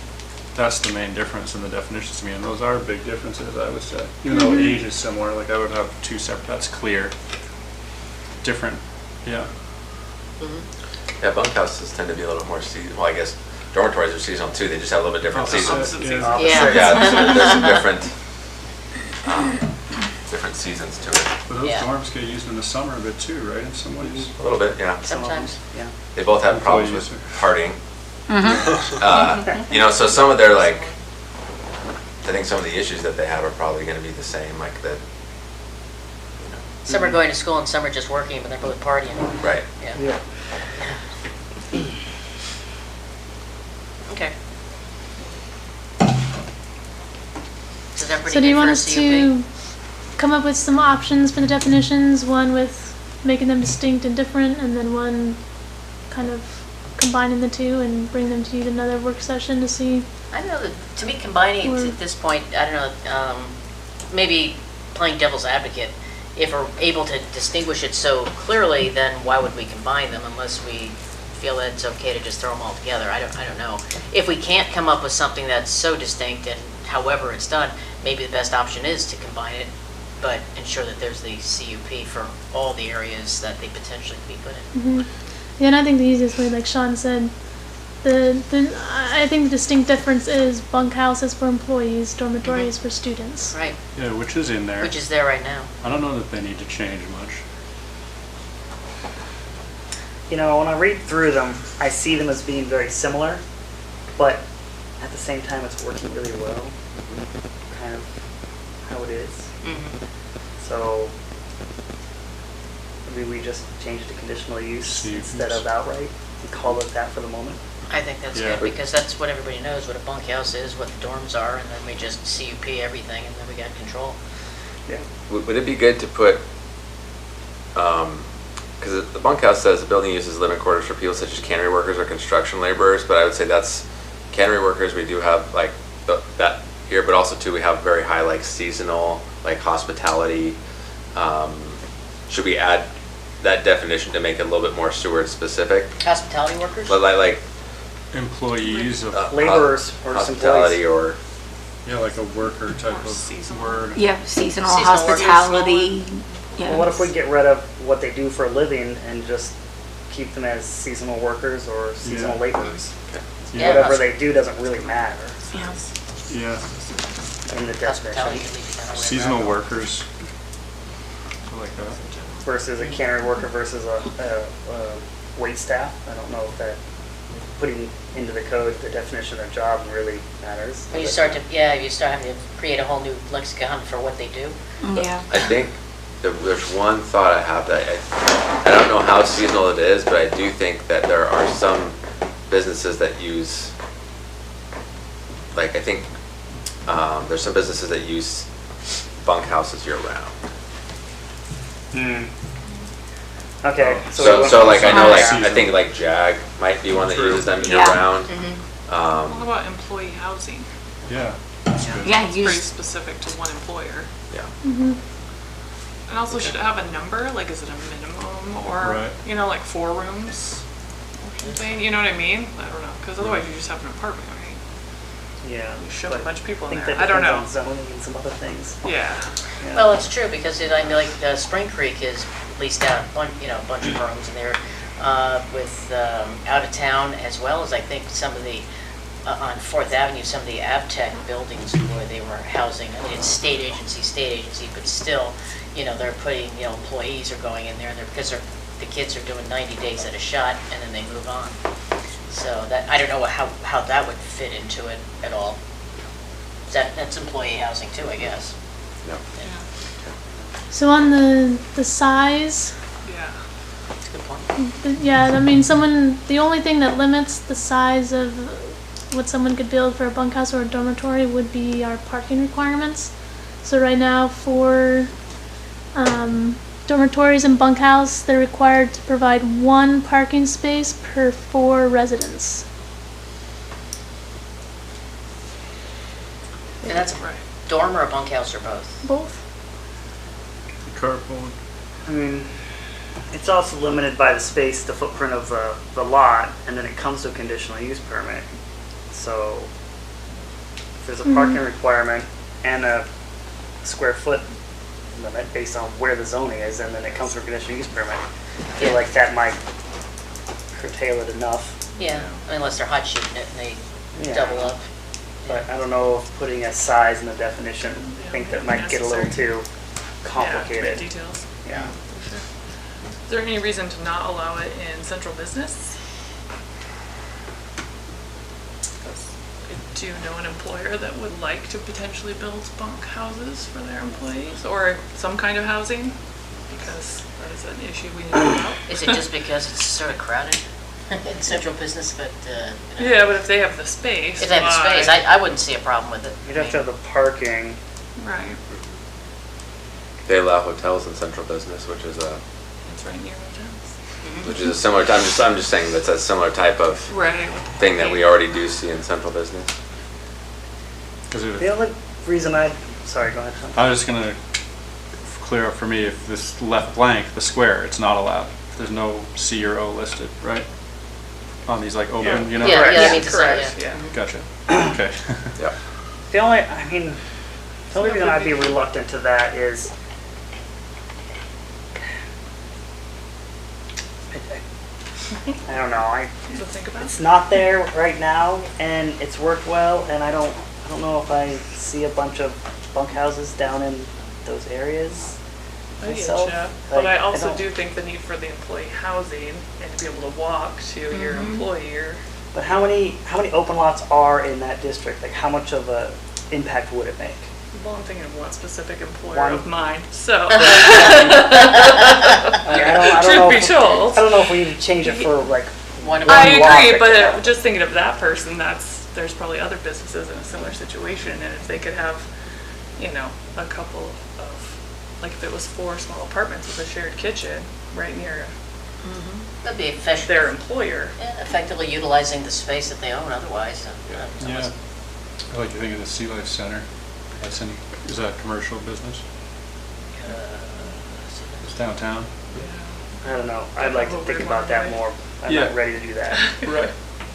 S8: that's the main difference in the definitions to me, and those are big differences, I would say. Even though age is similar, like I would have two separate, that's clear. Different, yeah.
S2: Yeah, bunkhouses tend to be a little more seasonal. Well, I guess dormitories are seasonal too. They just have a little bit different seasons.
S8: Yeah.
S1: Yeah.
S2: There's some different seasons to it.
S8: But those
S1: Yeah.
S8: dorms get used in the summer a bit too, right, in some ways?
S2: A little bit, yeah.
S1: Sometimes.
S4: Yeah.
S2: They both have problems with
S8: Employees
S2: partying. You know, so some of their like, I think some of the issues that they have are probably going to be the same, like the, you know,
S1: Some are going to school and some are just working, but they're both partying.
S2: right.
S1: Yeah.
S4: Yeah.
S1: Okay. Does everybody
S3: So do you
S1: good
S3: want
S1: for a
S3: us
S1: CUP?
S3: to come up with some options for the definitions, one with making them distinct and different, and then one kind of combining the two and bring them to you in another work session to see?
S1: I don't know, to me combining it
S3: Or-
S1: at this point, I don't know, maybe playing devil's advocate, if we're able to distinguish it so clearly, then why would we combine them unless we feel that it's okay to just throw them all together? I don't know. If we can't come up with something that's so distinct and however it's done, maybe the best option is to combine it, but ensure that there's the CUP for all the areas that they potentially could be put in.
S3: Yeah, and I think the easiest way, like Sean said, I think the distinct difference is bunkhouses for employees, dormitories for students.
S1: Right,
S8: Yeah, which is in there.
S1: which is there right now.
S8: I don't know that they need to change much.
S4: You know, when I read through them, I see them as being very similar, but at the same time, it's working really well, kind of how it is. So maybe we just change it to conditional use
S8: CUPs.
S4: instead of outright and call it that for the moment.
S1: I think that's
S8: Yeah.
S1: good, because that's what everybody knows, what a bunkhouse is, what the dorms are, and then we just CUP everything, and then we got control.
S4: Yeah.
S2: Would it be good to put, because the bunkhouse says the building uses living quarters for people such as cannery workers or construction laborers, but I would say that's cannery workers, we do have like that here, but also too, we have very high like seasonal, like hospitality. Should we add that definition to make it a little bit more Seward specific?
S1: Hospitality workers?
S2: Like
S8: Employees of,
S4: Laborers or just
S2: hospitality
S4: employees.
S2: or,
S8: yeah, like a worker type
S6: Or
S8: of
S6: seasonal.
S8: word.
S7: Yeah, seasonal
S1: Seasonal workers.
S7: hospitality. Yeah.
S4: Well, what if we get rid of what they do for a living and just keep them as seasonal workers or seasonal
S8: Yeah.
S4: laborers?
S1: Yeah.
S4: Whatever they do doesn't really matter
S7: Yeah.
S8: Yeah,
S4: in the
S1: Hospitality,
S4: definition.
S1: you leave it down the way
S8: seasonal
S1: around.
S8: workers. I like that.
S4: Versus a cannery worker versus a wait staff. I don't know if that, putting into the code the definition of job really matters.
S1: When you start having to create a whole new lexicon for what they do.
S7: Yeah.
S2: I think there's one thought I have that I don't know how seasonal it is, but I do think that there are some businesses that use, like I think there's some businesses that use bunkhouses year round.
S4: Okay.
S2: So like I know like
S8: Seasonal.
S2: I think like Jag might be one that
S8: True.
S2: uses them year
S7: Yeah.
S2: round.
S6: What about employee housing?
S8: Yeah, that's good.
S7: Yeah,
S6: It's pretty
S7: use,
S6: specific to one employer.
S2: Yeah.
S6: And also, should it have a number? Like, is it a minimum or,
S8: Right.
S6: you know, like 4 rooms or something? You know what I mean? I don't know, because otherwise you just have an apartment, right?
S4: Yeah.
S6: You shove
S4: but
S6: a bunch of people
S4: I
S6: in
S4: think
S6: there.
S4: that
S6: I don't
S4: depends
S6: know.
S4: on zoning and some other things.
S6: Yeah.
S4: Yeah.
S1: Well, it's true, because I mean, like Spring Creek is leased out a bunch of rooms in there with out of town, as well as I think some of the on 4th Avenue, some of the Avtech buildings where they were housing. I mean, it's state agency, but still, you know, they're putting, you know, employees are going in there, and because the kids are doing 90 days at a shot, and then they move on. So that, I don't know how that would fit into it at all. That's employee housing too, I guess.
S2: No.
S3: So on the size,
S6: Yeah.
S1: That's a good point.
S3: yeah, I mean, the only thing that limits the size of what someone could build for a bunkhouse or a dormitory would be our parking requirements. So right now for Dormitories and bunkhouse, they're required to provide 1 parking space per 4 residents.
S1: And that's a dorm or a bunkhouse or both?
S3: Both.
S8: Carpool.
S4: I mean, it's also limited by the space, the footprint of the lot, and then it comes to a conditional use permit. So if there's a parking requirement and a square foot limit based on where the zoning is, and then it comes to a conditional use permit, I feel like that might curtail it enough.
S1: Yeah, unless they're hot shooting it and they
S4: Yeah.
S1: double up.
S4: But I don't know if putting a size in the definition, I think that might get a little too
S6: Yeah,
S4: complicated.
S6: details.
S4: Yeah.
S6: For sure. Is there any reason to not allow it in central business? 'Cause I do know an employer that would like to potentially build bunk houses for their employees, or some kind of housing, because that is an issue we need to know about.
S1: Is it just because it's sort of crowded in central business, but, you know,
S6: Yeah, but if they have the space,
S1: if they have the space,
S6: why?
S1: I wouldn't see a problem with it.
S4: You'd have to have the parking.
S6: Right,
S2: They allow hotels in central business, which is
S6: it's right near hotels.
S2: a similar, I'm just saying that's a similar type of
S6: Right.
S2: thing that we already do see in central business.
S4: The only reason sorry, go ahead, Sean.
S8: I was just gonna clear up for me, if this left blank, the square, it's not allowed. If there's no C or O listed, right? On these like open, you know?
S1: Yeah,
S4: Correct.
S1: I mean to say,
S6: Correct,
S1: yeah.
S6: yeah.
S8: Gotcha. Okay.
S2: Yep.
S4: The only reason I'd be reluctant to that is I don't know.
S6: To think about.
S4: It's not there right now, and it's worked well, and I don't know if I see a bunch of bunkhouses down in those areas
S6: I get
S4: myself.
S6: ya. But I also
S4: don't-
S6: do think the need for the employee housing and to be able to walk to your employer.
S4: But how many open lots are in that district? Like, how much of a impact would it make?
S6: Well, I'm thinking of one specific employer
S4: One.
S6: of mine, so.
S4: I don't
S6: Truth
S4: know
S6: be
S4: if-
S6: told.
S4: I don't know if we need to change it for like.
S1: One of
S6: I
S1: them.
S6: agree,
S4: logic,
S6: but
S4: yeah.
S6: just thinking of that person, there's probably other businesses in a similar situation, and if they could have, a couple of, like if it was 4 small apartments with a shared kitchen right near
S1: That'd be
S6: their employer.
S1: effectively utilizing the space that they own otherwise.
S8: Yeah. I like to think of the Sea Life Center. Is that commercial business? It's downtown.
S4: I don't know. I'd like to think about that more. I'm
S8: Yeah.
S4: not ready to do that.
S8: Right.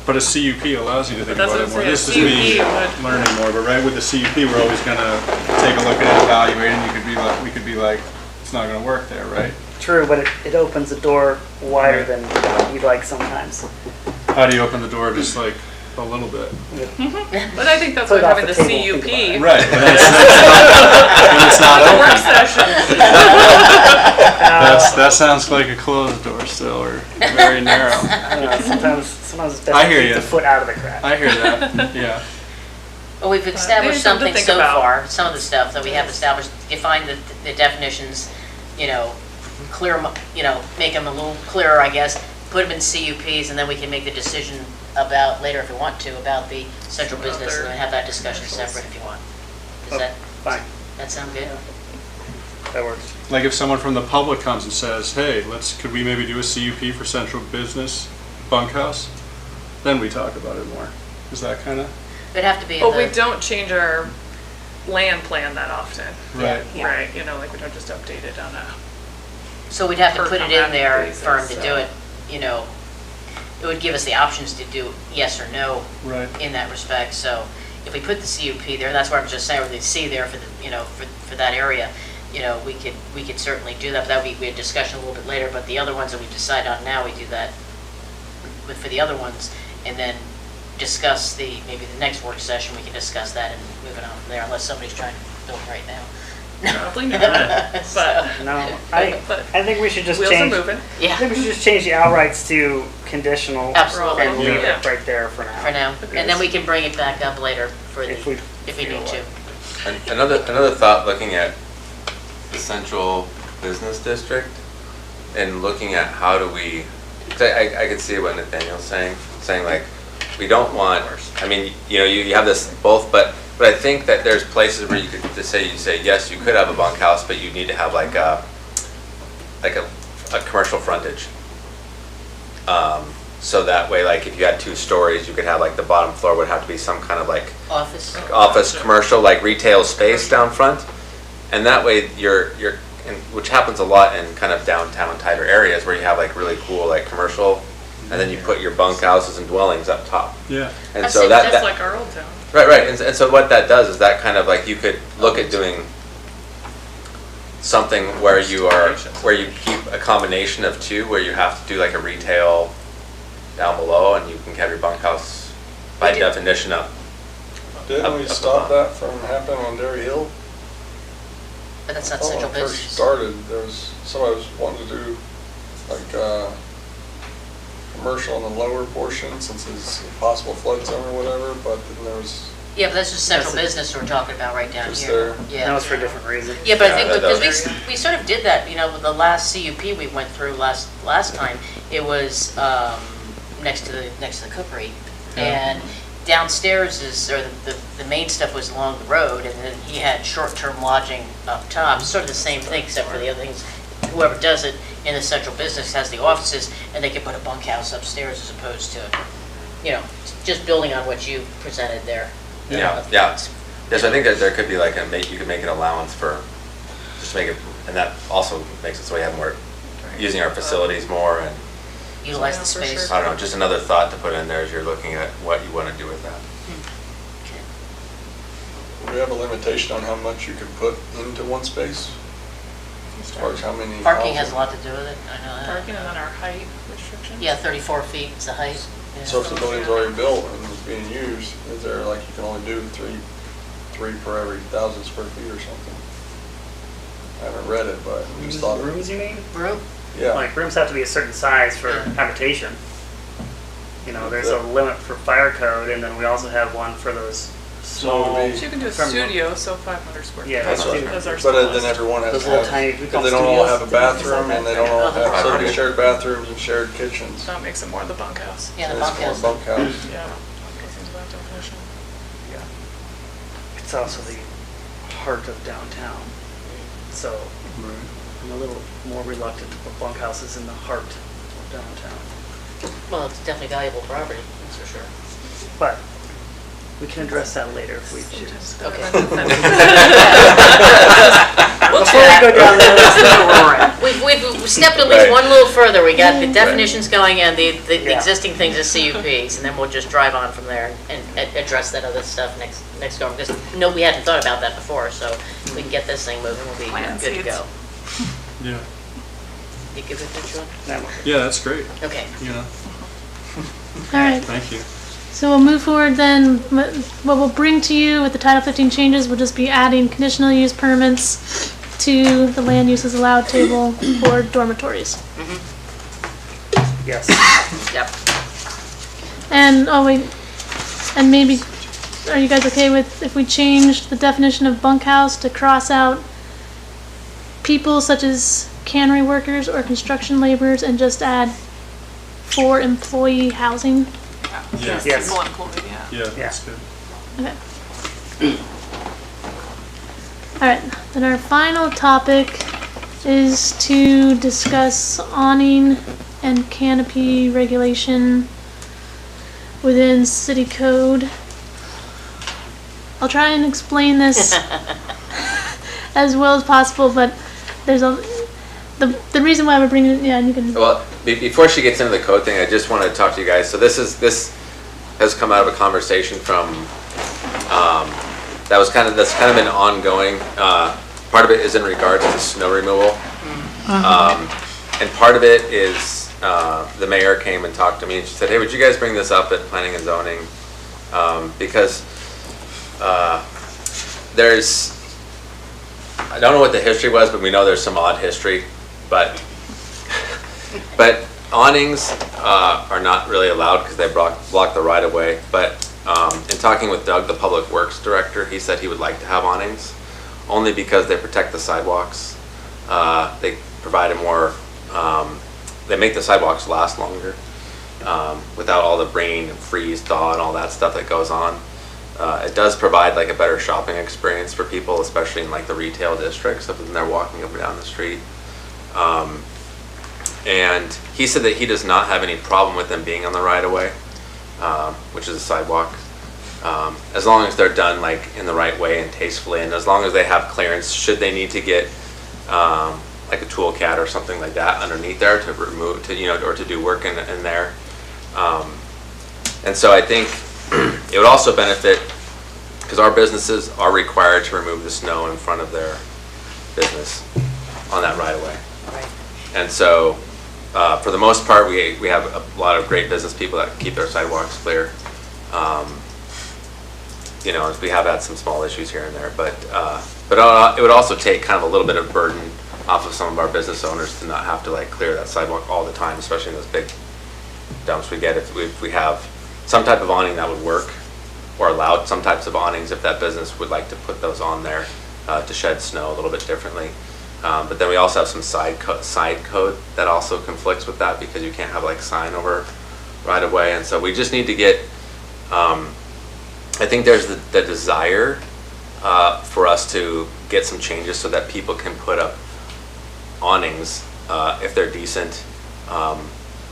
S8: But a CUP allows you to think
S6: But that's
S8: about it
S6: what
S8: more.
S6: I'm
S8: This is
S6: saying,
S8: me
S6: CUP would-
S8: learning more, but right with the CUP, we're always gonna take a look at it, evaluate, and we could be like, it's not gonna work there, right?
S4: True, but it opens the door wider than we'd like sometimes.
S8: How do you open the door just like a little bit?
S6: But I think that's
S4: Put
S6: why
S4: it off
S6: having
S4: the
S6: the
S4: table, think about it.
S6: CUP.
S8: Right, but it's not
S6: The work
S8: open.
S6: session.
S8: That sounds like a closed door still, or very narrow.
S4: I don't know, sometimes it's best
S8: I
S4: to
S8: hear
S4: keep
S8: ya.
S4: the foot out of the crack.
S8: I hear that, yeah.
S1: Well, we've established
S6: there's something
S1: something
S6: to think
S1: so
S6: about.
S1: far, some of the stuff that we have established, define the definitions, clear 'em, make them a little clearer, I guess, put them in CUPs, and then we can make the decision about, later if we want to, about the central
S6: Some
S1: business,
S6: other
S1: and have that discussion
S6: commercials.
S1: separate if you want.
S4: Oh,
S1: Does
S4: Fine,
S1: that sound good?
S4: that works.
S8: Like if someone from the public comes and says, hey, could we maybe do a CUP for central business bunkhouse? Then we talk about it more. Is that kind of?
S1: It'd have to be in
S6: But we
S1: the,
S6: don't change our land plan that often.
S8: Right.
S7: Yeah.
S6: Right, like we don't just update it on a.
S1: so we'd have to
S6: per
S1: put it in
S6: compact
S1: there
S6: basis,
S1: for him to do
S6: so.
S1: it, it would give us the options to do yes or no
S8: Right.
S1: in that respect. So if we put the CUP there, that's why I'm just saying, or the C there for the, for that area, we could certainly do that. But that would be a discussion a little bit later. But the other ones that we decide on now, we do that for the other ones, and then discuss maybe the next work session, we can discuss that and move it on from there, unless somebody's trying to build right now.
S6: Probably not, but
S4: No, I
S6: But
S4: think we should just
S6: wheels are
S4: change.
S6: moving.
S4: I
S1: Yeah,
S4: think we should just change the outrights to conditional.
S1: Absolutely.
S4: And leave
S6: Yeah.
S4: it right there for now.
S1: for now. And then we can bring it back up later
S4: If we
S1: if we need to.
S2: And another thought, looking at the central business district and looking at how do we, 'cause I could see what Nathaniel's saying like, we don't want, I mean, you have this both, but I think that there's places where you could just say, yes, you could have a bunkhouse, but you need to have like a commercial frontage. So that way, like if you had 2 stories, you could have like the bottom floor would have to be some kind of like office, commercial, like retail space down front. And that way which happens a lot in kind of downtown tighter areas where you have like really cool like commercial, and then you put your bunkhouses and dwellings up top.
S8: Yeah.
S2: And
S6: I've
S2: so
S6: seen
S2: that
S6: just like our old town.
S2: Right. And so what that does is that kind of like you could look at doing something where you keep a combination of 2, where you have to do like a retail down below, and you can have your bunkhouse by definition up.
S9: Didn't we stop that from happening on Dairy Hill?
S1: But that's not
S9: When
S1: central
S9: it first
S1: business.
S9: started, there was, somebody was wanting to do like commercial in the lower portion since it's a possible flood zone or whatever, but then there was
S1: Yeah, but that's just central
S4: That's it.
S1: business we're talking about right down
S9: just
S1: here.
S9: there.
S1: Yeah.
S4: That was for a different reason.
S1: Yeah, but I
S2: Yeah,
S1: think
S2: that
S1: because
S2: does.
S1: we sort of did that, with the last CUP we went through last time, it was next to the cookery. And downstairs the main stuff was along the road, and then he had short-term lodging up top. Sort of the same thing, except for the other things. Whoever does it in the central business has the offices, and they can put a bunkhouse upstairs as opposed to, just building on what you presented there.
S2: Yeah. Yes, I think that there could be like you could make an allowance for, just make it, and that also makes it so we have more, using our facilities more, and
S1: Utilize the
S6: Yeah, for
S1: space.
S6: sure.
S2: I don't know, just another thought to put in there as you're looking at what you want to do with that.
S9: Do we have a limitation on how much you can put into one space? As far as how many?
S1: Parking has
S9: houses?
S1: a lot to do with it, I know that.
S6: Parking and then our height restrictions.
S1: Yeah, 34 feet is the height. Yeah.
S9: So if the building's already built and it's being used, is there like you can only do three per every 1,000 square feet or something? I haven't read it, but I just thought.
S4: Rooms, you mean?
S1: Room?
S9: Yeah.
S4: Like rooms have to be a certain size for
S1: Yeah.
S4: habitation. There's a limit for fire code, and then we also have one for those small.
S9: So
S6: So you can do a
S4: From-
S6: studio, so 500 square feet.
S4: Yeah,
S9: That's
S4: that's
S9: right.
S4: what-
S6: That's our
S9: But
S6: smallest.
S9: then everyone has
S4: Those
S9: to
S4: little
S9: have,
S4: tiny- we
S9: if
S4: call
S9: they don't all
S4: studios,
S9: have a bathroom and they don't all have, so
S2: Uh-huh.
S9: they shared bathrooms and shared kitchens.
S6: So that makes it more the bunkhouse.
S1: Yeah, the
S9: It's more
S1: bunkhouse.
S9: bunkhouse.
S6: Yeah, that goes into that definition.
S4: It's also the heart of downtown. So I'm a little more reluctant to put bunkhouses in the heart of downtown.
S1: Well, it's definitely valuable property, that's for sure.
S4: But we can address that later if we choose.
S1: Okay.
S4: Before we go down there, let's know where we're at.
S1: We've stepped at least
S2: Right.
S1: one little further. We got the definitions going and the
S4: Yeah.
S1: existing things as CUPs, and then we'll just drive on from there and address that other stuff next go. Because no, we hadn't thought about that before, so if we can get this thing moving, we'll be
S6: Plant
S1: good to
S6: seeds.
S1: go.
S8: Yeah.
S1: You good with that, Sean?
S4: That one.
S8: Yeah, that's great.
S1: Okay.
S3: All right.
S8: Thank you.
S3: So we'll move forward then. What we'll bring to you with the Title 15 changes will just be adding conditional use permits to the land uses allowed table for dormitories.
S4: Yes.
S1: Yep.
S3: And, oh wait, and maybe, are you guys okay with if we change the definition of bunkhouse to cross out people such as cannery workers or construction laborers and just add for employee housing?
S8: Yeah.
S4: Yes.
S6: People employed, yeah.
S8: Yeah, that's good.
S3: Okay. Alright, then our final topic is to discuss awning and canopy regulation within city code. I'll try and explain this as well as possible, but there's the reason why we're bringing it, yeah, you can,
S2: Well, before she gets into the code thing, I just want to talk to you guys. So this has come out of a conversation from that's kind of been ongoing. Part of it is in regards to snow removal, and part of it is the mayor came and talked to me and she said, "Hey, would you guys bring this up at planning and zoning?" Because there's, I don't know what the history was, but we know there's some odd history, but awnings are not really allowed because they block the right of way. But in talking with Doug, the public works director, he said he would like to have awnings only because they protect the sidewalks. They provide a more, they make the sidewalks last longer. without all the rain and freeze, thaw, and all that stuff that goes on. It does provide like a better shopping experience for people, especially in like the retail districts, when they're walking up and down the street. And he said that he does not have any problem with them being on the right of way, which is a sidewalk, as long as they're done like in the right way and tastefully, and as long as they have clearance should they need to get like a tool cat or something like that underneath there to remove, or to do work in there. And so I think it would also benefit, because our businesses are required to remove the snow in front of their business on that right of way.
S1: Right.
S2: And so, for the most part, we have a lot of great business people that keep their sidewalks clear. We have had some small issues here and there, but it would also take kind of a little bit of burden off of some of our business owners to not have to like clear that sidewalk all the time, especially in those big dumps we get. If we have some type of awning that would work, or allowed some types of awnings if that business would like to put those on there to shed snow a little bit differently. But then we also have some side code that also conflicts with that, because you can't have like sign over right away. And so we just need to get, I think there's the desire for us to get some changes so that people can put up awnings if they're decent,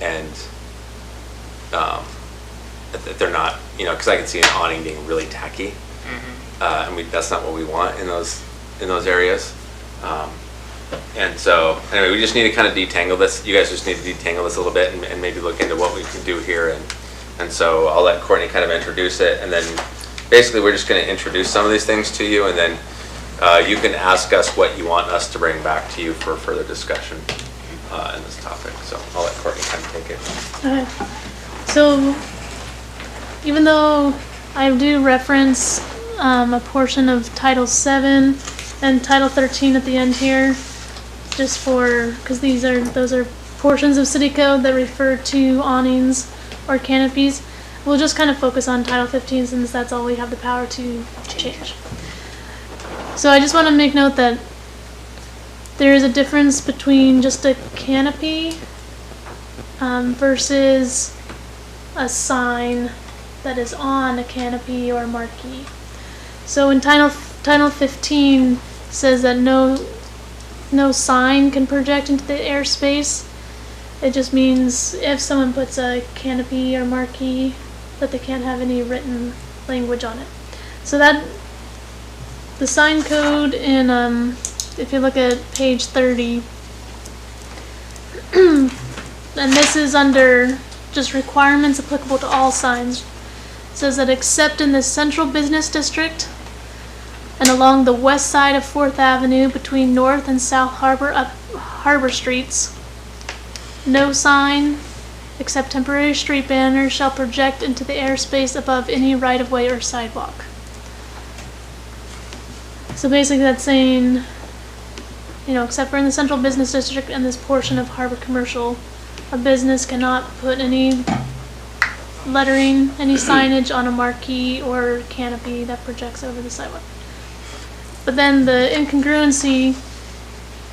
S2: and if they're not, because I can see an awning being really tacky, and that's not what we want in those areas. And so anyway, we just need to kind of detangle this. You guys just need to detangle this a little bit and maybe look into what we can do here. And so I'll let Courtney kind of introduce it, and then basically we're just going to introduce some of these things to you, and then you can ask us what you want us to bring back to you for further discussion in this topic. So I'll let Courtney kind of take it.
S3: Okay. So, even though I do reference a portion of Title VII and Title 13 at the end here, just because those are portions of city code that refer to awnings or canopies, we'll just kind of focus on Title 15 since that's all we have the power to change. So I just want to make note that there is a difference between just a canopy versus a sign that is on a canopy or marquee. So in Title 15 says that no sign can project into the airspace. It just means if someone puts a canopy or marquee, that they can't have any written language on it. So that the sign code in if you look at page 30, and this is under just requirements applicable to all signs, it says that except in the central business district and along the west side of 4th Avenue between North and South Harbor up Harbor Streets, no sign except temporary street banners shall project into the airspace above any right-of-way or sidewalk. So basically that's saying, except for in the central business district and this portion of Harbor Commercial, a business cannot put any lettering, any signage on a marquee or canopy that projects over the sidewalk. But then the incongruency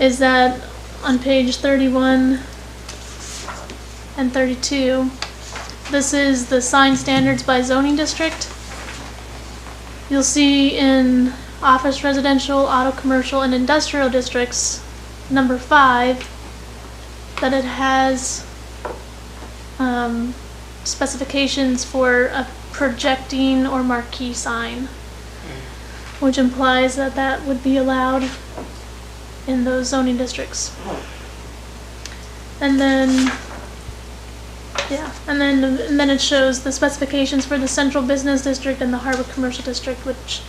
S3: is that on page 31 and 32, this is the sign standards by zoning district. You'll see in office, residential, auto, commercial, and industrial districts, number 5, that it has specifications for a projecting or marquee sign, which implies that that would be allowed in those zoning districts. And then and then it shows the specifications for the central business district and the Harbor Commercial District, which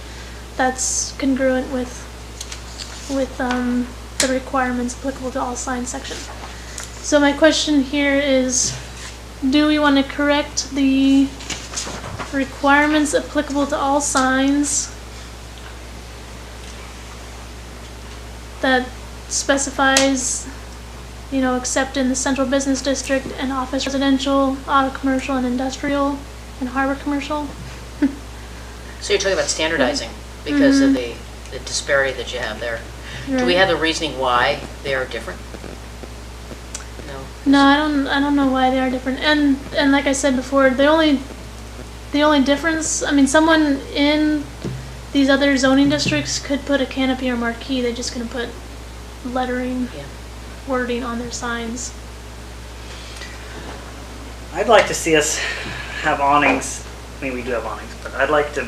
S3: that's congruent with the requirements applicable to all signs section. So my question here is, do we want to correct the requirements applicable to all signs that specifies, except in the central business district and office, residential, auto, commercial, and industrial, and harbor commercial?
S1: So you're talking about standardizing because of the disparity that you have there.
S3: Right.
S1: Do we have the reasoning why they are different? No.
S3: No, I don't know why they are different. And like I said before, the only difference, I mean, someone in these other zoning districts could put a canopy or marquee. They're just gonna put lettering,
S1: Yeah.
S3: wording on their signs.
S4: I'd like to see us have awnings. I mean, we do have awnings, but I'd like to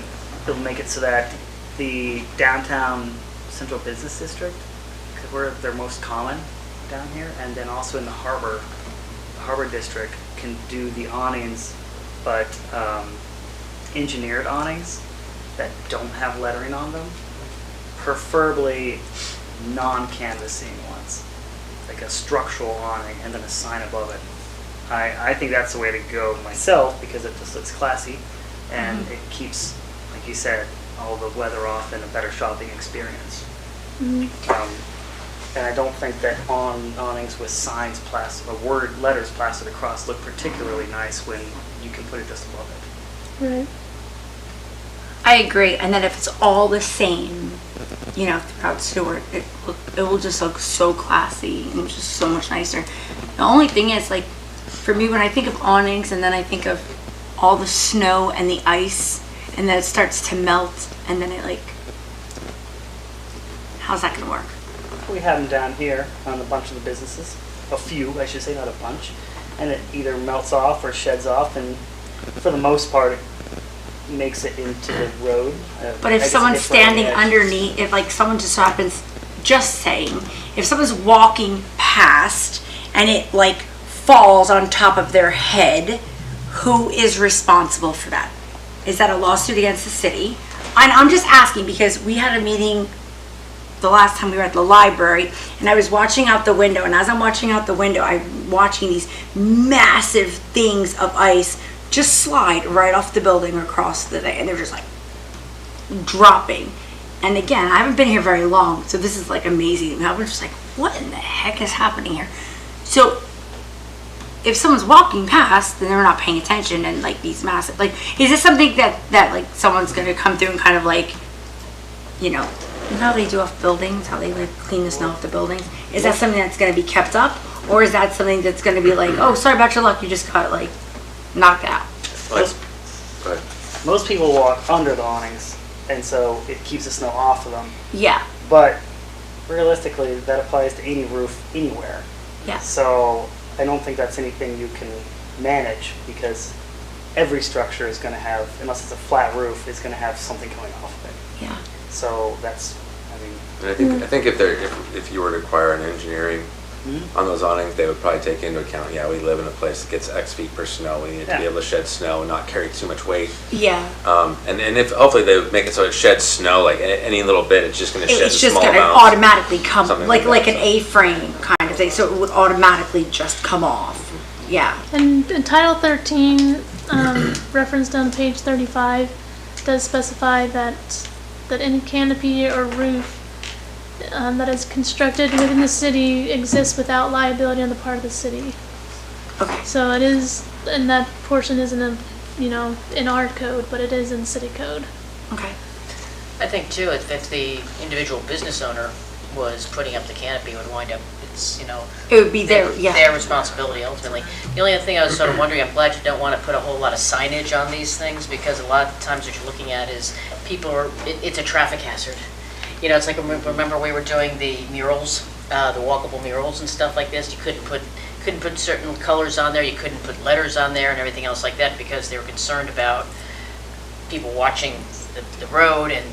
S4: make it so that the downtown central business district, because they're most common down here, and then also in the harbor district can do the awnings, but engineered awnings that don't have lettering on them, preferably non-canvassing ones, like a structural awning and then a sign above it. I think that's the way to go myself, because it just looks classy and it keeps, like you said, all the weather off and a better shopping experience. And I don't think that awnings with signs plastered, or letters plastered across look particularly nice when you can put it just above it.
S3: Right.
S7: I agree. And then if it's all the same, you know, throughout Seward, it will just look so classy and just so much nicer. The only thing is, like, for me, when I think of awnings and then I think of all the snow and the ice and then it starts to melt and then it, like, how's that gonna work?
S4: We have them down here on a bunch of the businesses, a few, I should say, not a bunch, and it either melts off or sheds off, and for the most part, it makes it into the road.
S7: But if someone's standing underneath, if like someone just happens, just saying, if someone's walking past and it like falls on top of their head, who is responsible for that? Is that a lawsuit against the city? And I'm just asking because we had a meeting the last time we were at the library and I was watching out the window, and as I'm watching out the window, I'm watching these massive things of ice just slide right off the building across the day, and they're just like dropping. And again, I haven't been here very long, so this is like amazing. And I was just like, what in the heck is happening here? So if someone's walking past, then they're not paying attention, and like these massive, like, is this something that like someone's gonna come through and kind of like, you know how they do off buildings, how they like clean the snow off the buildings? Is that something that's gonna be kept up, or is that something that's gonna be like, oh, sorry about your luck, you just got like knocked out?
S2: Go ahead.
S4: Most people walk under the awnings, and so it keeps the snow off of them.
S7: Yeah,
S4: But realistically, that applies to any roof anywhere.
S7: yeah.
S4: So I don't think that's anything you can manage, because every structure is going to have, unless it's a flat roof, is going to have something coming off of it.
S7: Yeah.
S4: So that's, I mean,
S2: And I think if you were to require an engineering on those awnings, they would probably take into account, yeah, we live in a place that gets X feet per snow. We need to be able to shed snow and not carry too much weight.
S7: Yeah.
S2: And if hopefully they would make it so it sheds snow, like any little bit, it's just going to shed a
S7: It's just
S2: small
S7: gonna
S2: amount.
S7: automatically come,
S2: Something
S7: like
S2: like that,
S7: an A-frame kind of thing, so it would automatically just come off. Yeah.
S3: And in Title 13, referenced on page 35, does specify that any canopy or roof that is constructed within the city exists without liability on the part of the city.
S7: Okay.
S3: So it is, and that portion isn't in our code, but it is in city code.
S7: Okay.
S1: I think too, if the individual business owner was putting up the canopy, it would wind up, it's,
S7: It would be their, yeah.
S1: their responsibility ultimately. The only other thing I was sort of wondering, I'm glad you don't want to put a whole lot of signage on these things, because a lot of times what you're looking at is it's a traffic hazard. It's like, remember we were doing the murals, the walkable murals and stuff like this. You couldn't put certain colors on there, you couldn't put letters on there and everything else like that, because they were concerned about people watching the road and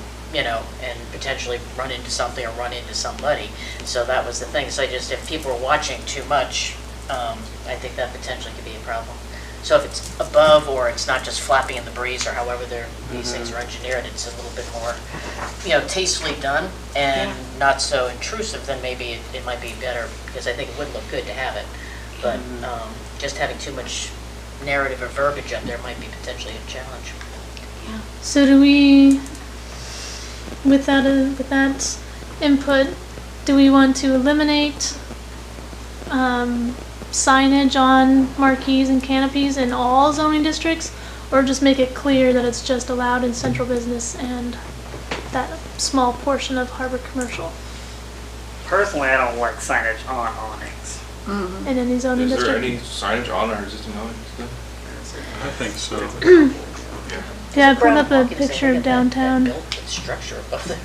S1: potentially run into something or run into somebody. So that was the thing. So if people are watching too much, I think that potentially could be a problem. So if it's above, or it's not just flapping in the breeze, or however these things are engineered, it's a little bit more, tastefully done and not so intrusive, then maybe it might be better, because I think it would look good to have it. But just having too much narrative or verbiage up there might be potentially a challenge.
S7: Yeah.
S3: So do we, with that input, do we want to eliminate signage on marquees and canopies in all zoning districts, or just make it clear that it's just allowed in central business and that small portion of harbor commercial?
S4: personally, I don't like signage on awnings.
S3: in any zoning
S5: Is there
S3: district.
S5: any signage on our existing awnings then?
S8: I think so.
S3: Yeah, I pulled up a
S1: Walking, saying,
S3: picture
S1: look
S3: of
S1: at that
S3: downtown.
S1: built Structure above there.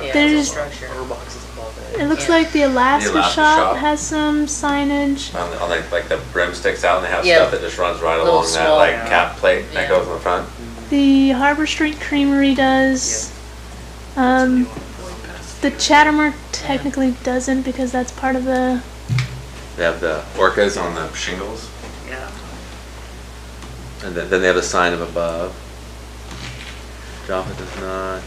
S1: Yeah,
S3: There's-
S1: structure.
S4: boxes above it.
S3: It looks like the Alaska,
S2: Alaska
S3: shop
S2: shop.
S3: has some signage.
S2: On like the brim sticks out and they have
S1: Yeah.
S2: stuff that just runs right
S1: Little
S2: along that
S1: small-
S2: like
S4: Yeah.
S2: cap plate that
S1: Yeah.
S2: goes in the front.
S3: The Harbor Street Creamery does. The Chattermark technically doesn't because that's part of the.
S2: They have the orcas on the shingles,
S4: Yeah.
S2: and then they have a sign of above. Jaffa does not.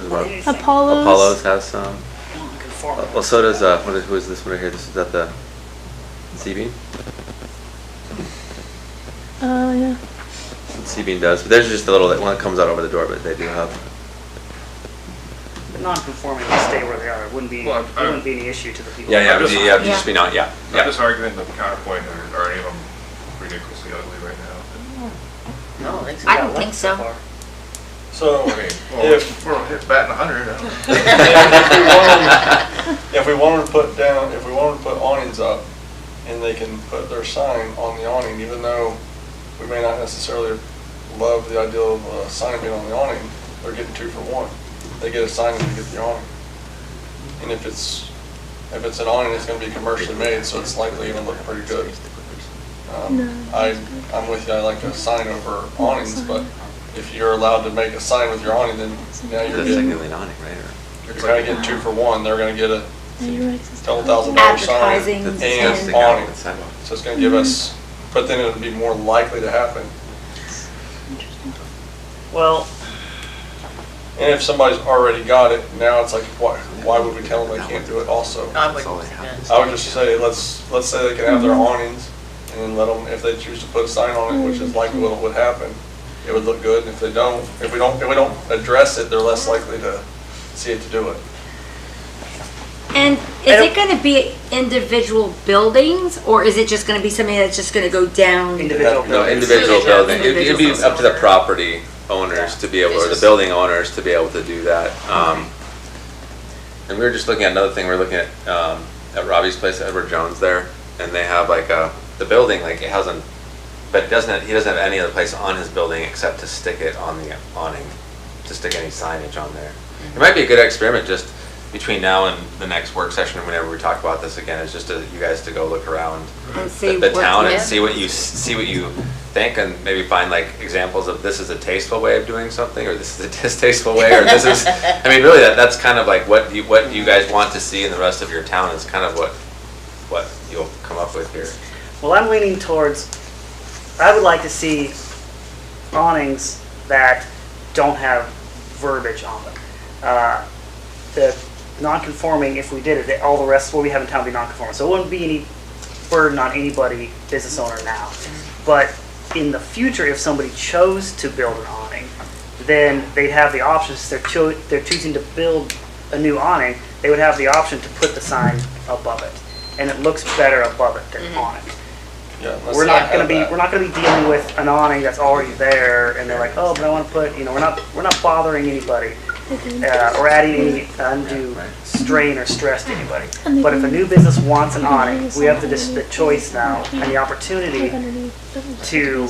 S2: What about-
S3: Apollo's.
S2: Apollo's has some.
S4: Non-conforming.
S2: Well, so does who is this one right here? This is that the C-beam.
S3: Oh yeah.
S2: C-beam does, but there's just a little one that comes out over the door, but they do have.
S4: The non-conforming would stay where they are. It wouldn't be,
S5: Well,
S4: it wouldn't be any issue to the people.
S2: Yeah,
S5: I'm just-
S2: just be not, yeah,
S5: I'm
S2: yeah.
S5: just arguing the counterpoint, are any of them ridiculously ugly right now?
S1: No, I think so.
S7: I don't think so.
S4: far.
S9: So,
S5: I mean, well,
S9: if,
S5: we're batting 100, I don't know.
S9: if we wanted to put down, if we wanted to put awnings up, and they can put their sign on the awning, even though we may not necessarily love the idea of a sign being on the awning, they're getting 2 for 1. They get a sign and they get the awning. And if it's an awning, it's gonna be commercially made, so it's likely gonna look pretty good. I'm with you, I like a sign over awnings, but if you're allowed to make a sign with your awning, then now you're
S2: That's
S9: getting,
S2: signaling awning, right?
S9: you're kinda getting 2 for 1. They're gonna get a
S3: Yeah, you're right, it's
S9: couple
S3: probably-
S9: $1,000 sign
S7: Advertising
S9: and
S7: and-
S9: awning.
S2: Sidewalk.
S9: So it's gonna give us, but then it'll be more likely to happen.
S4: Well,
S9: And if somebody's already got it, now it's like, why would we tell them they can't do it also?
S1: I
S2: That's
S1: would,
S2: all they have.
S1: yeah.
S9: I would just say, let's say they can have their awnings, and then let them, if they choose to put a sign on it, which is likely what would happen, it would look good, and if they don't, if we don't address it, they're less likely to see it to do it.
S7: And is it gonna be individual buildings, or is it just gonna be something that's just gonna go down?
S4: individual
S2: No,
S4: buildings.
S2: individual building, it'd be
S1: Individual
S2: up to the property owners to be able, or the building owners to be able to do that. And we were just looking at another thing, we were looking at Robbie's place, Edward Jones there, and they have like the building, like it hasn't, but he doesn't have any other place on his building except to stick it on the awning, to stick any signage on there. It might be a good experiment just between now and the next work session, or whenever we talk about this again, is just to, you guys to go look around
S7: And see
S2: the
S7: what-
S2: town and
S7: yeah.
S2: see what you think, and maybe find like examples of this is a tasteful way of doing something, or this is a distasteful way, or this is, I mean, really that's kind of like what you guys want to see in the rest of your town is kind of what you'll come up with here.
S4: Well, I'm leaning towards, I would like to see awnings that don't have verbiage on them. The non-conforming, if we did it, all the rest, what we have in town would be non-conforming. So it wouldn't be any burden on anybody, business owner now. But in the future, if somebody chose to build an awning, then they'd have the options, they're choosing to build a new awning, they would have the option to put the sign above it. And it looks better above it than on it.
S9: Yeah, unless
S4: We're
S9: they
S4: not
S9: have
S4: gonna be,
S9: that.
S4: we're not gonna be dealing with an awning that's already there, and they're like, oh, but I wanna put, we're not bothering anybody, or adding any undue strain or stress to anybody. But if a new business wants an awning, we have the choice now and the opportunity to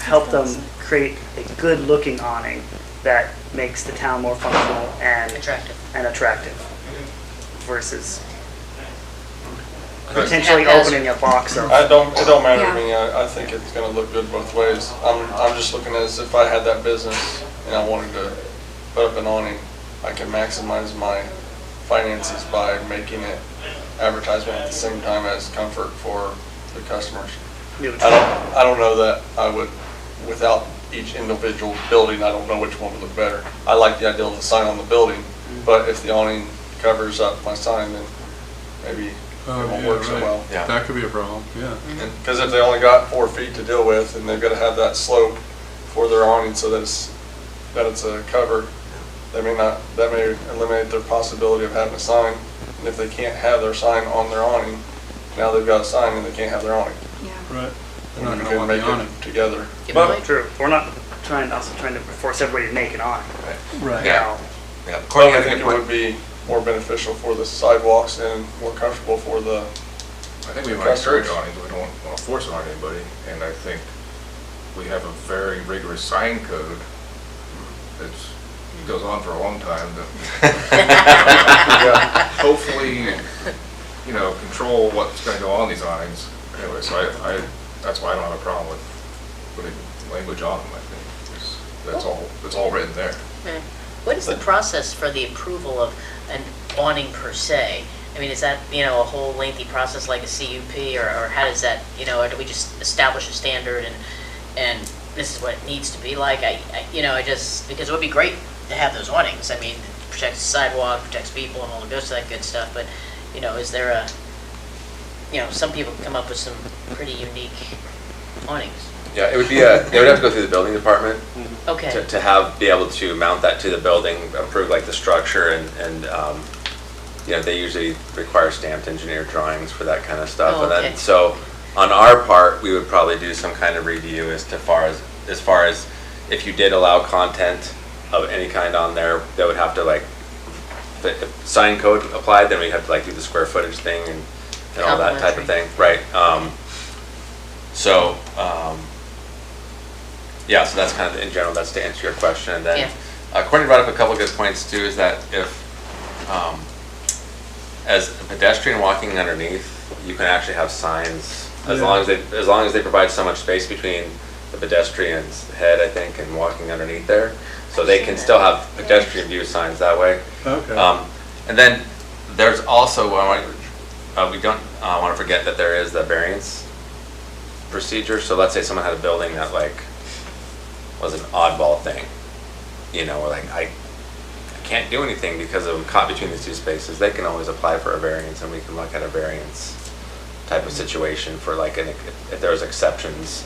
S4: help them create a good-looking awning that makes the town more functional and attractive versus potentially opening a box of.
S9: It don't matter
S7: Yeah.
S9: to me. I think it's gonna look good both ways. I'm just looking as if I had that business and I wanted to put up an awning, I can maximize my finances by making it advertisement at the same time as comfort for the customers. I don't know that I would, without each individual building, I don't know which one would look better. I like the idea of the sign on the building, but if the awning covers up my sign, then maybe it won't work so well.
S2: Yeah.
S8: That could be a problem, yeah.
S9: Because if they only got 4 feet to deal with, and they've got to have that slope for their awning so that it's a cover, that may eliminate their possibility of having a sign. And if they can't have their sign on their awning, now they've got a sign and they can't have their awning.
S8: Right. They're
S9: And
S8: not
S9: we
S8: gonna
S9: could
S8: want
S9: make
S8: the awning.
S9: it together.
S4: Well, true. We're not trying to force everybody to make an awning.
S8: Right.
S2: Yeah. Yeah.
S9: But
S2: Courtney
S9: I
S2: had a
S9: think
S2: good
S9: it
S2: point.
S9: would be more beneficial for the sidewalks and more comfortable for the
S5: I think we want to encourage awnings, we don't want to force it on anybody, and I think we have a very rigorous sign code that goes on for a long time that hopefully, control what's going to go on these awnings. Anyway, so I that's why I don't have a problem with putting language on them, I think. It's all written there.
S1: Okay. What is the process for the approval of an awning per se? I mean, is that, a whole lengthy process like a CUP, or how does that, or do we just establish a standard and this is what it needs to be like? Because it would be great to have those awnings. I mean, it protects the sidewalk, protects people and all the rest of that good stuff, but, is there some people come up with some pretty unique awnings.
S2: Yeah, it would be they would have to go through the building department
S1: Okay.
S2: to be able to mount that to the building, approve like the structure and they usually require stamped engineer drawings for that kind of stuff.
S1: Oh,
S2: And
S1: okay.
S2: then, so on our part, we would probably do some kind of review as far as if you did allow content of any kind on there, they would have to if sign code applied, then we'd have to do the square footage thing and all that type of thing, right? So that's kind of, in general, that's to answer your question. And then, Courtney brought up a couple of good points too, is that if, as a pedestrian walking underneath, you can actually have signs, as long as they provide so much space between the pedestrian's head, I think, and walking underneath there. So they can still have pedestrian view signs that way.
S8: Okay.
S2: And then there's also, we don't want to forget that there is the variance procedure. So let's say someone had a building that was an oddball thing, or I can't do anything because I'm caught between these two spaces. They can always apply for a variance, and we can look at a variance type of situation for if there's exceptions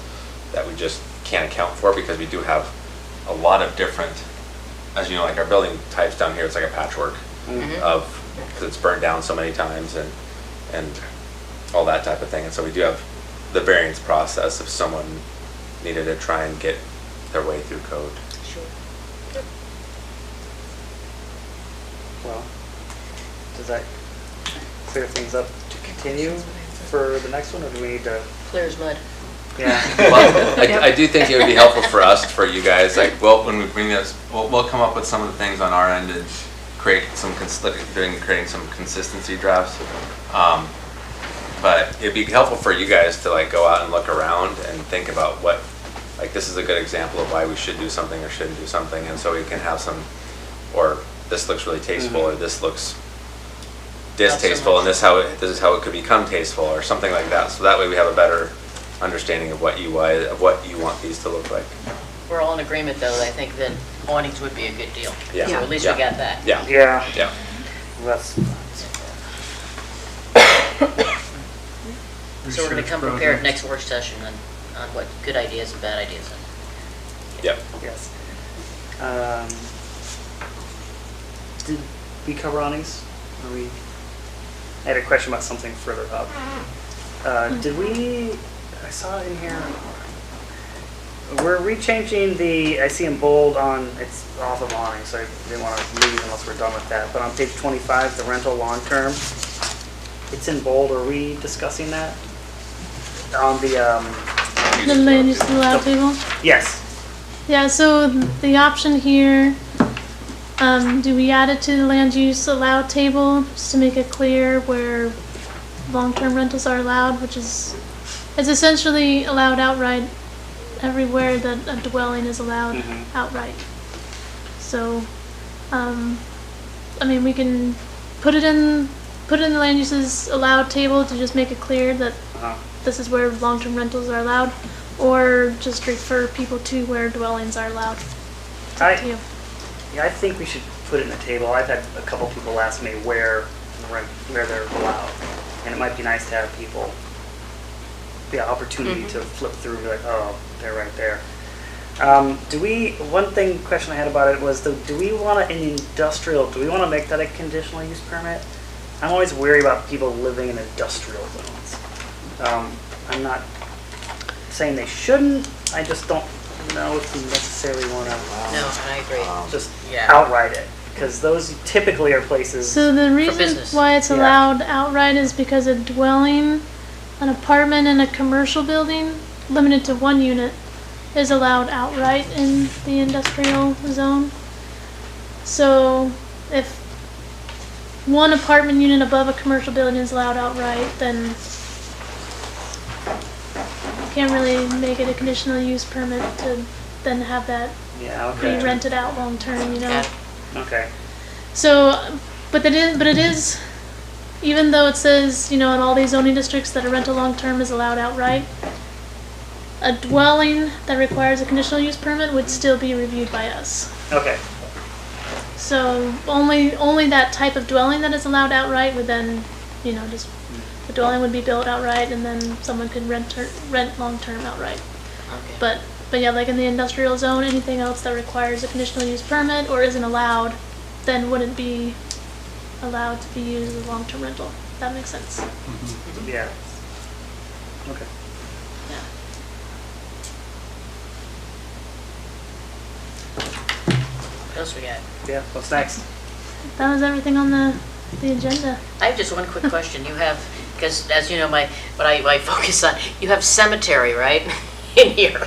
S2: that we just can't account for, because we do have a lot of different, as you know, our building types down here, it's like a patchwork because it's burned down so many times and all that type of thing. And so we do have the variance process if someone needed to try and get their way through code.
S1: Sure.
S4: Well, does that clear things up to continue for the next one, or do we need to?
S1: Clear as mud.
S4: Yeah.
S2: Well, I do think it would be helpful for us, for you guys, when we bring this, we'll come up with some of the things on our end and creating some consistency drafts. But it'd be helpful for you guys to go out and look around and think about what, this is a good example of why we should do something or shouldn't do something, and so we can have some, or this looks really tasteful, or this looks distasteful, and this is how it could become tasteful, or something like that. So that way we have a better understanding of what you want these to look like.
S1: We're all in agreement, though, that I think that awnings would be a good deal.
S2: Yeah.
S1: So at least we got that.
S2: Yeah.
S4: Yeah.
S2: Yeah.
S4: That's.
S1: So we're going to come prepared next work session on what good ideas and bad ideas are.
S2: Yep.
S4: Yes. Did we cover awnings? I had a question about something further up. Did we? I saw it in here. We're rechanging I see in bold it's off of awning, so I didn't want to leave unless we're done with that. But on page 25, the rental long term, it's in bold. Are we discussing that? On the
S3: land use allowed table?
S4: yes.
S3: Yeah, so the option here, do we add it to the land use allowed table just to make it clear where long-term rentals are allowed, which is, it's essentially allowed outright everywhere that a dwelling is allowed outright. So, we can put it in the land uses allowed table to just make it clear that this is where long-term rentals are allowed, or just refer people to where dwellings are allowed. It's up to you.
S4: Yeah, I think we should put it in the table. I've had a couple people ask me where they're allowed, and it might be nice to have people the opportunity to flip through and be like, oh, they're right there. Question I had about it was, do we want to make that a conditional use permit? I'm always weary about people living in industrial zones. I'm not saying they shouldn't, I just don't know if we necessarily want to
S1: No, I agree.
S4: just
S1: Yeah.
S4: outright it, because those typically are places.
S3: So the reason
S1: business.
S3: why it's
S4: Yeah.
S3: allowed outright is because a dwelling an apartment in a commercial building limited to one unit is allowed outright in the industrial zone. So if one apartment unit above a commercial building is allowed outright, then you can't really make it a conditional use permit to then have that
S4: Yeah,
S3: be
S4: okay.
S3: rented out long term, you know?
S1: Yeah.
S4: Okay.
S3: So, but it is, even though it says, in all these zoning districts that a rental long term is allowed outright, a dwelling that requires a conditional use permit would still be reviewed by us.
S4: Okay.
S3: So only that type of dwelling that is allowed outright would then, just the dwelling would be built outright, and then someone could rent long term outright.
S1: Okay.
S3: But yeah, like in the industrial zone, anything else that requires a conditional use permit or isn't allowed, then wouldn't be allowed to be used as a long term rental. If that makes sense.
S4: Yeah. Okay.
S3: Yeah.
S1: What else we got?
S4: Yeah. What's next?
S3: That was everything on the agenda.
S1: I have just one quick question. You have, because as you know, what I focus on, you have cemetery, right? In here,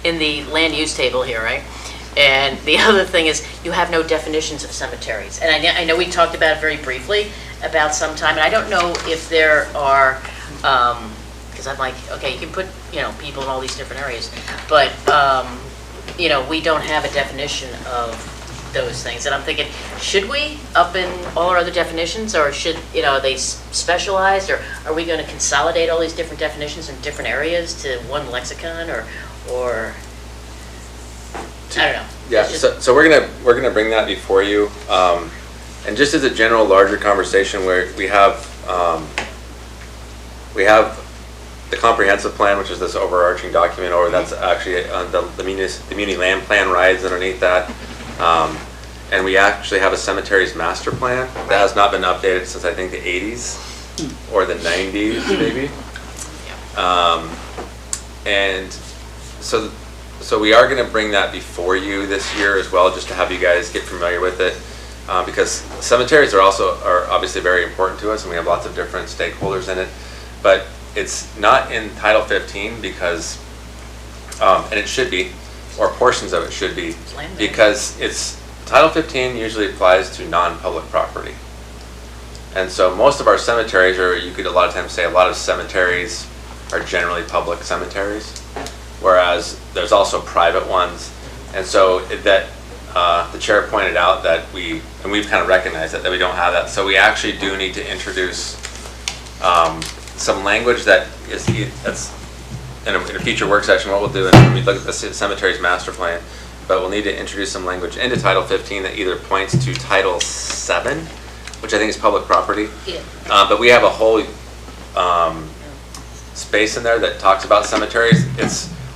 S1: in the land use table here, right? And the other thing is, you have no definitions of cemeteries. And I know we talked about it very briefly about some time, and I don't know if there are, because I'm like, okay, you can put, people in all these different areas, but, we don't have a definition of those things. And I'm thinking, should we up in all our other definitions, or should, are they specialized, or are we going to consolidate all these different definitions in different areas to one lexicon, or I don't know.
S2: Yeah,
S1: It's just-
S2: so we're gonna bring that before you, and just as a general larger conversation where we have the comprehensive plan, which is this overarching document, or that's actually the muni land plan rides underneath that. And we actually have a cemeteries master plan that has not been updated since I think the 80s or the 90s maybe. And so we are going to bring that before you this year as well, just to have you guys get familiar with it, because cemeteries are obviously very important to us, and we have lots of different stakeholders in it. But it's not in Title 15 because, and it should be, or portions of it should be, because Title 15 usually applies to non-public property. And so most of our cemeteries, or you could a lot of times say a lot of cemeteries are generally public cemeteries, whereas there's also private ones. And so the chair pointed out that we've kind of recognized that we don't have that. So we actually do need to introduce some language that's in a future work session. What we'll do is when we look at the cemeteries master plan, but we'll need to introduce some language into Title 15 that either points to Title 7, which I think is public property.
S1: Yeah.
S2: But we have a whole space in there that talks about cemeteries.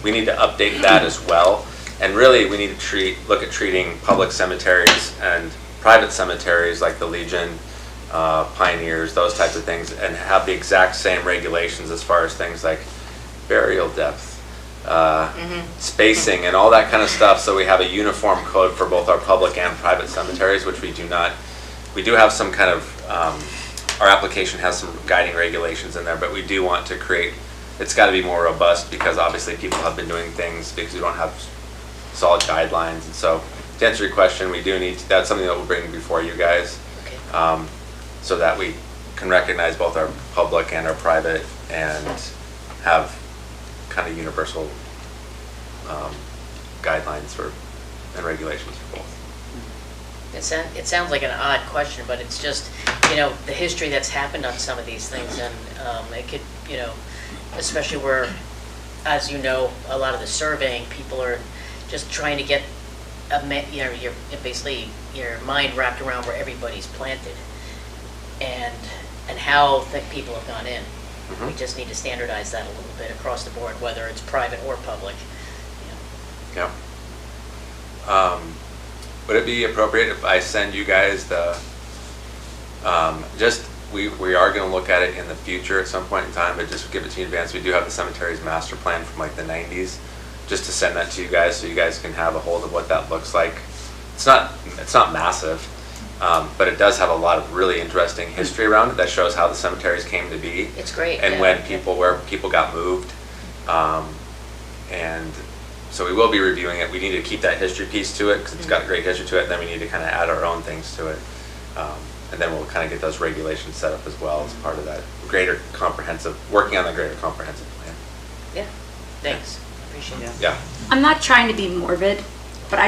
S2: We need to update that as well. And really, we need to look at treating public cemeteries and private cemeteries like the Legion, Pioneers, those types of things, and have the exact same regulations as far as things like burial depth, spacing, and all that kind of stuff. So we have a uniform code for both our public and private cemeteries, which we do not. We do have some kind of, our application has some guiding regulations in there, but we do want to create, it's got to be more robust because obviously people have been doing things because we don't have solid guidelines. And so to answer your question, we do need to, that's something that we'll bring before you guys, so that we can recognize both our public and our private and have kind of universal guidelines and regulations for both.
S1: It sounds like an odd question, but it's just, the history that's happened on some of these things, and it could, especially where, as you know, a lot of the surveying people are just trying to get basically your mind wrapped around where everybody's planted, and how thick people have gone in.
S2: Mm-hmm.
S1: We just need to standardize that a little bit across the board, whether it's private or public.
S2: Yeah. Would it be appropriate if I send you guys the, we are going to look at it in the future at some point in time, but just give it to you in advance. We do have the cemeteries master plan from like the 90s, just to send that to you guys so you guys can have a hold of what that looks like. It's not massive, But it does have a lot of really interesting history around it that shows how the cemeteries came to be.
S1: It's great.
S2: And
S1: yeah.
S2: where people got moved. And so we will be reviewing it. We need to keep that history piece to it because it's got a great history to it, and then we need to kind of add our own things to it. And then we'll kind of get those regulations set up as well as part of that working on the greater comprehensive plan.
S1: Yeah, thanks. Appreciate it.
S2: Yeah.
S7: I'm not trying to be morbid, but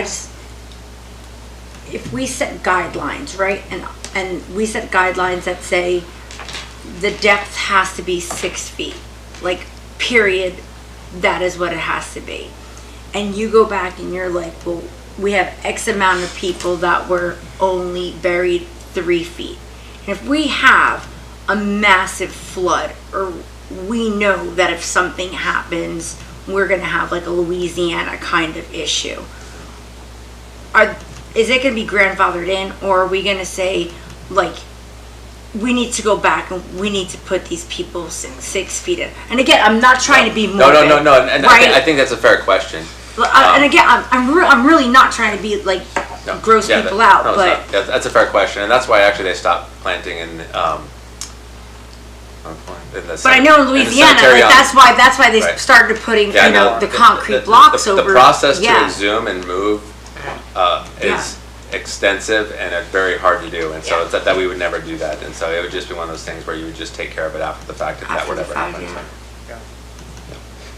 S7: if we set guidelines, right, and we set guidelines that say the depth has to be 6 feet, like, period, that is what it has to be. And you go back and you're like, well, we have X amount of people that were only buried 3 feet. And if we have a massive flood, or we know that if something happens, we're gonna have like a Louisiana kind of issue. Is it gonna be grandfathered in, or are we gonna say, like, we need to go back and we need to put these people 6 feet in? And again, I'm not trying to be morbid.
S2: No. And
S7: right?
S2: I think that's a fair question.
S7: And again, I'm really not trying to be like gross people out, but
S2: that's a fair question, and that's why actually they stopped planting in the.
S7: But I know in Louisiana, like, that's why they started putting the concrete blocks over.
S2: The process to exhume and move is extensive and very hard to do, and so it's that we would never do that, and so it would just be one of those things where you would just take care of it after the fact if that would ever happen.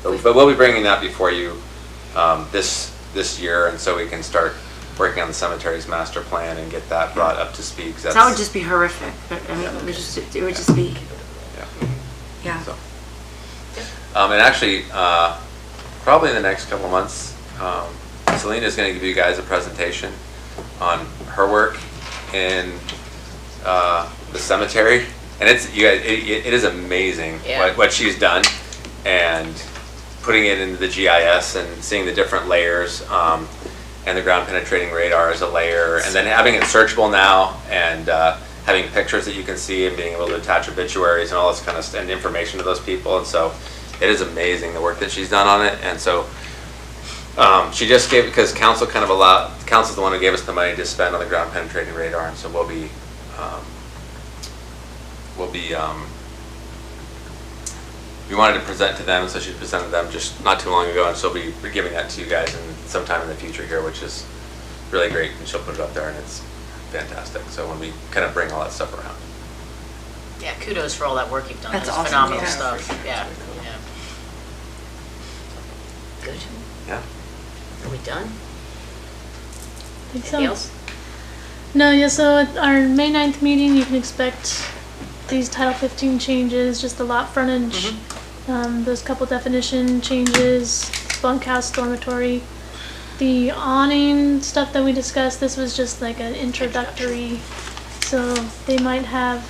S2: But we'll be bringing that before you this year, and so we can start working on the cemetery's master plan and get that brought up to speed.
S7: That would just be horrific. I mean, it would just be. Yeah.
S2: So, and actually, probably in the next couple of months, Selena is going to give you guys a presentation on her work in the cemetery, and it is amazing what she's done, and putting it into the GIS and seeing the different layers, and the ground penetrating radar as a layer, and then having it searchable now, and having pictures that you can see, and being able to attach obituaries and all this kind of and information to those people. And so it is amazing the work that she's done on it. And so she just gave, because council's the one who gave us the money to spend on the ground penetrating radar, and so we wanted to present to them, and so she presented them just not too long ago, and she'll be giving that to you guys sometime in the future here, which is really great, and she'll put it up there, and it's fantastic. So when we kind of bring all that stuff around.
S1: Yeah, kudos for all that work you've done.
S7: That's awesome.
S1: Phenomenal stuff. Yeah. Good.
S2: Yeah.
S1: Are we done?
S3: Think so.
S1: Anything else?
S3: No, yeah, so at our May 9th meeting, you can expect these Title 15 changes, just the lot frontage, those couple definition changes, bunkhouse, dormitory. The awning stuff that we discussed, this was just like an introductory, so they might have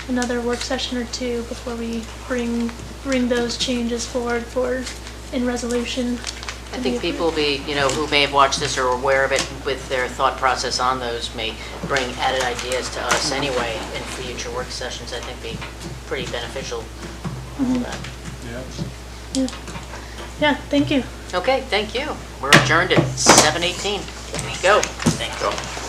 S3: another work session or two before we bring those changes forward in resolution.
S1: I think people who may have watched this or are aware of it with their thought process on those may bring added ideas to us anyway in future work sessions. I think be pretty beneficial.
S3: Yeah, thank you.
S1: Okay, thank you. We're adjourned at 7:18. Go. Thank you.